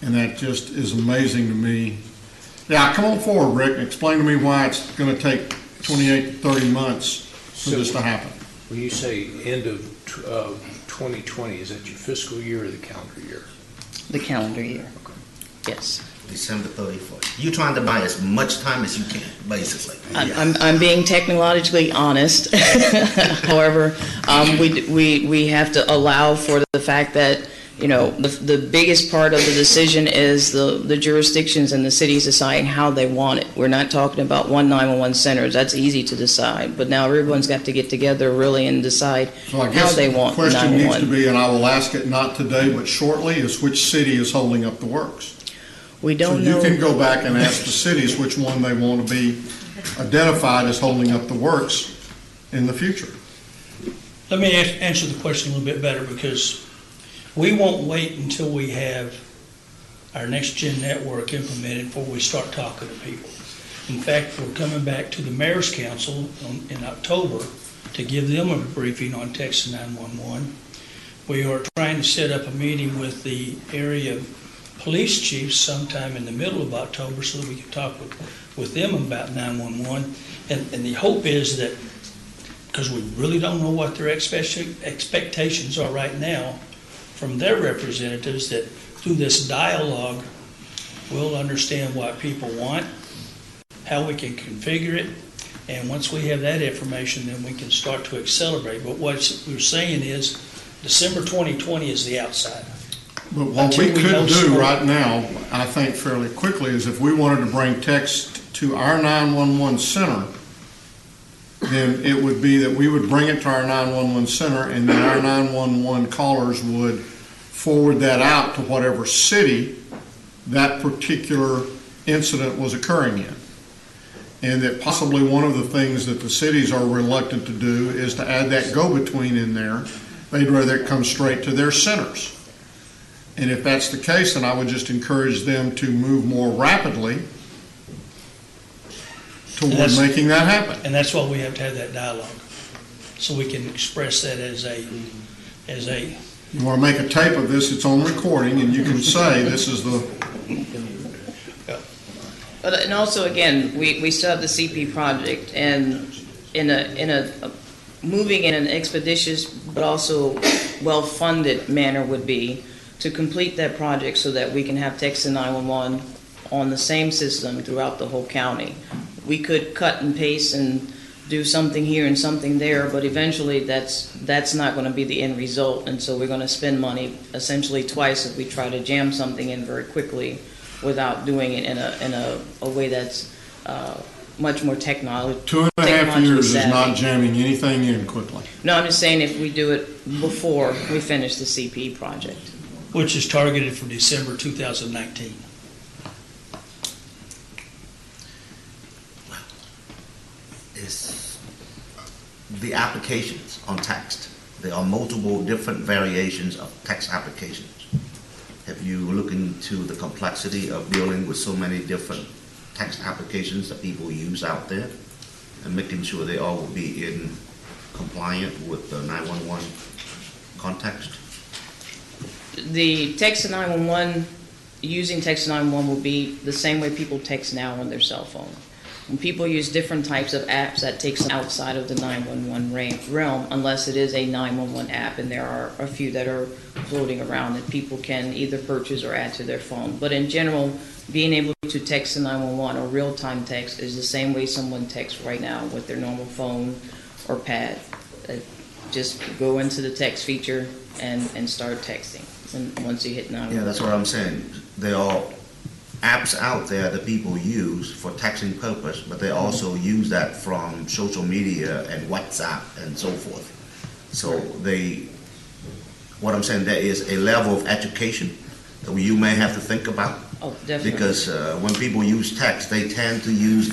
And that just is amazing to me. Yeah, come on forward, Rick, and explain to me why it's going to take 28 to 30 months for this to happen. When you say end of 2020, is that your fiscal year or the calendar year? The calendar year. Okay. Yes. December 31st. You're trying to buy as much time as you can, basically. I'm being technologically honest. However, we have to allow for the fact that, you know, the biggest part of the decision is the jurisdictions and the cities deciding how they want it. We're not talking about 911 centers. That's easy to decide. But now everyone's got to get together really and decide how they want 911. So I guess the question needs to be, and I will ask it not today but shortly, is which city is holding up the works? We don't know. So you can go back and ask the cities which one they want to be identified as holding up the works in the future. Let me answer the question a little bit better, because we won't wait until we have our next-gen network implemented before we start talking to people. In fact, we're coming back to the Mayor's Council in October to give them a briefing on text 911. We are trying to set up a meeting with the area police chiefs sometime in the middle of October so that we can talk with them about 911. And the hope is that, because we really don't know what their expectations are right now from their representatives, that through this dialogue, we'll understand what people want, how we can configure it, and once we have that information, then we can start to accelerate. But what we're saying is December 2020 is the outside. But what we could do right now, I think fairly quickly, is if we wanted to bring text to our 911 center, then it would be that we would bring it to our 911 center, and then our 911 callers would forward that out to whatever city that particular incident was occurring in. And that possibly one of the things that the cities are reluctant to do is to add that go-between in there. They'd rather it come straight to their centers. And if that's the case, then I would just encourage them to move more rapidly toward making that happen. And that's why we have to have that dialogue, so we can express that as a. You want to make a tape of this, it's on recording, and you can say this is the. And also, again, we still have the CP project, and moving in an expeditious but also well-funded manner would be to complete that project so that we can have text to 911 on the same system throughout the whole county. We could cut and paste and do something here and something there, but eventually that's not going to be the end result, and so we're going to spend money essentially twice if we try to jam something in very quickly without doing it in a way that's much more technology. 2.5 years is not jamming anything in quickly. No, I'm just saying if we do it before we finish the CP project. Which is targeted for December 2019. Is the applications on text. There are multiple different variations of text applications. Have you looked into the complexity of dealing with so many different text applications that people use out there and making sure they all will be in compliant with the 911 context? The text to 911, using text to 911 will be the same way people text now on their cell phone. When people use different types of apps, that takes them outside of the 911 realm, unless it is a 911 app, and there are a few that are floating around that people can either purchase or add to their phone. But in general, being able to text to 911 or real-time text is the same way someone texts right now with their normal phone or pad. Just go into the text feature and start texting once you hit 911. Yeah, that's what I'm saying. There are apps out there that people use for texting purpose, but they also use that from social media and WhatsApp and so forth. So what I'm saying, there is a level of education that you may have to think about. Oh, definitely. Because when people use text, they tend to use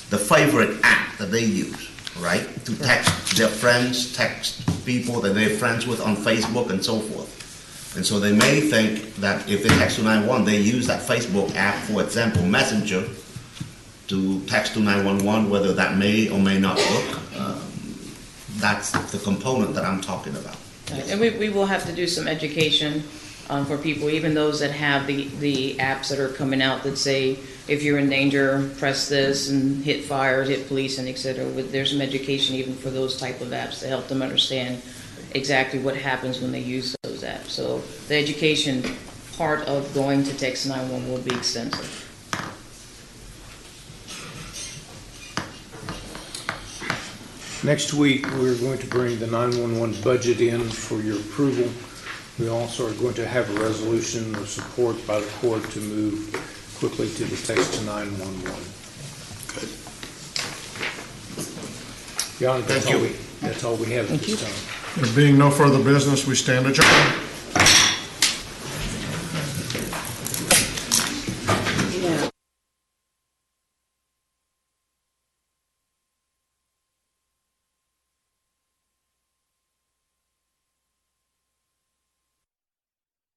the favorite app that they use, right? To text their friends, text people that they're friends with on Facebook and so forth. And so they may think that if they text to 911, they use that Facebook app, for example, Messenger, to text to 911, whether that may or may not work. That's the component that I'm talking about. And we will have to do some education for people, even those that have the apps that are coming out that say, if you're in danger, press this and hit fire, hit police, and et cetera. There's some education even for those type of apps to help them understand exactly what happens when they use those apps. So the education part of going to text 911 will be extensive. Next week, we're going to bring the 911 budget in for your approval. We also are going to have a resolution of support by the court to move quickly to the text to 911. Good. Your Honor, that's all we have at this time. There being no further business, we stand adjourned.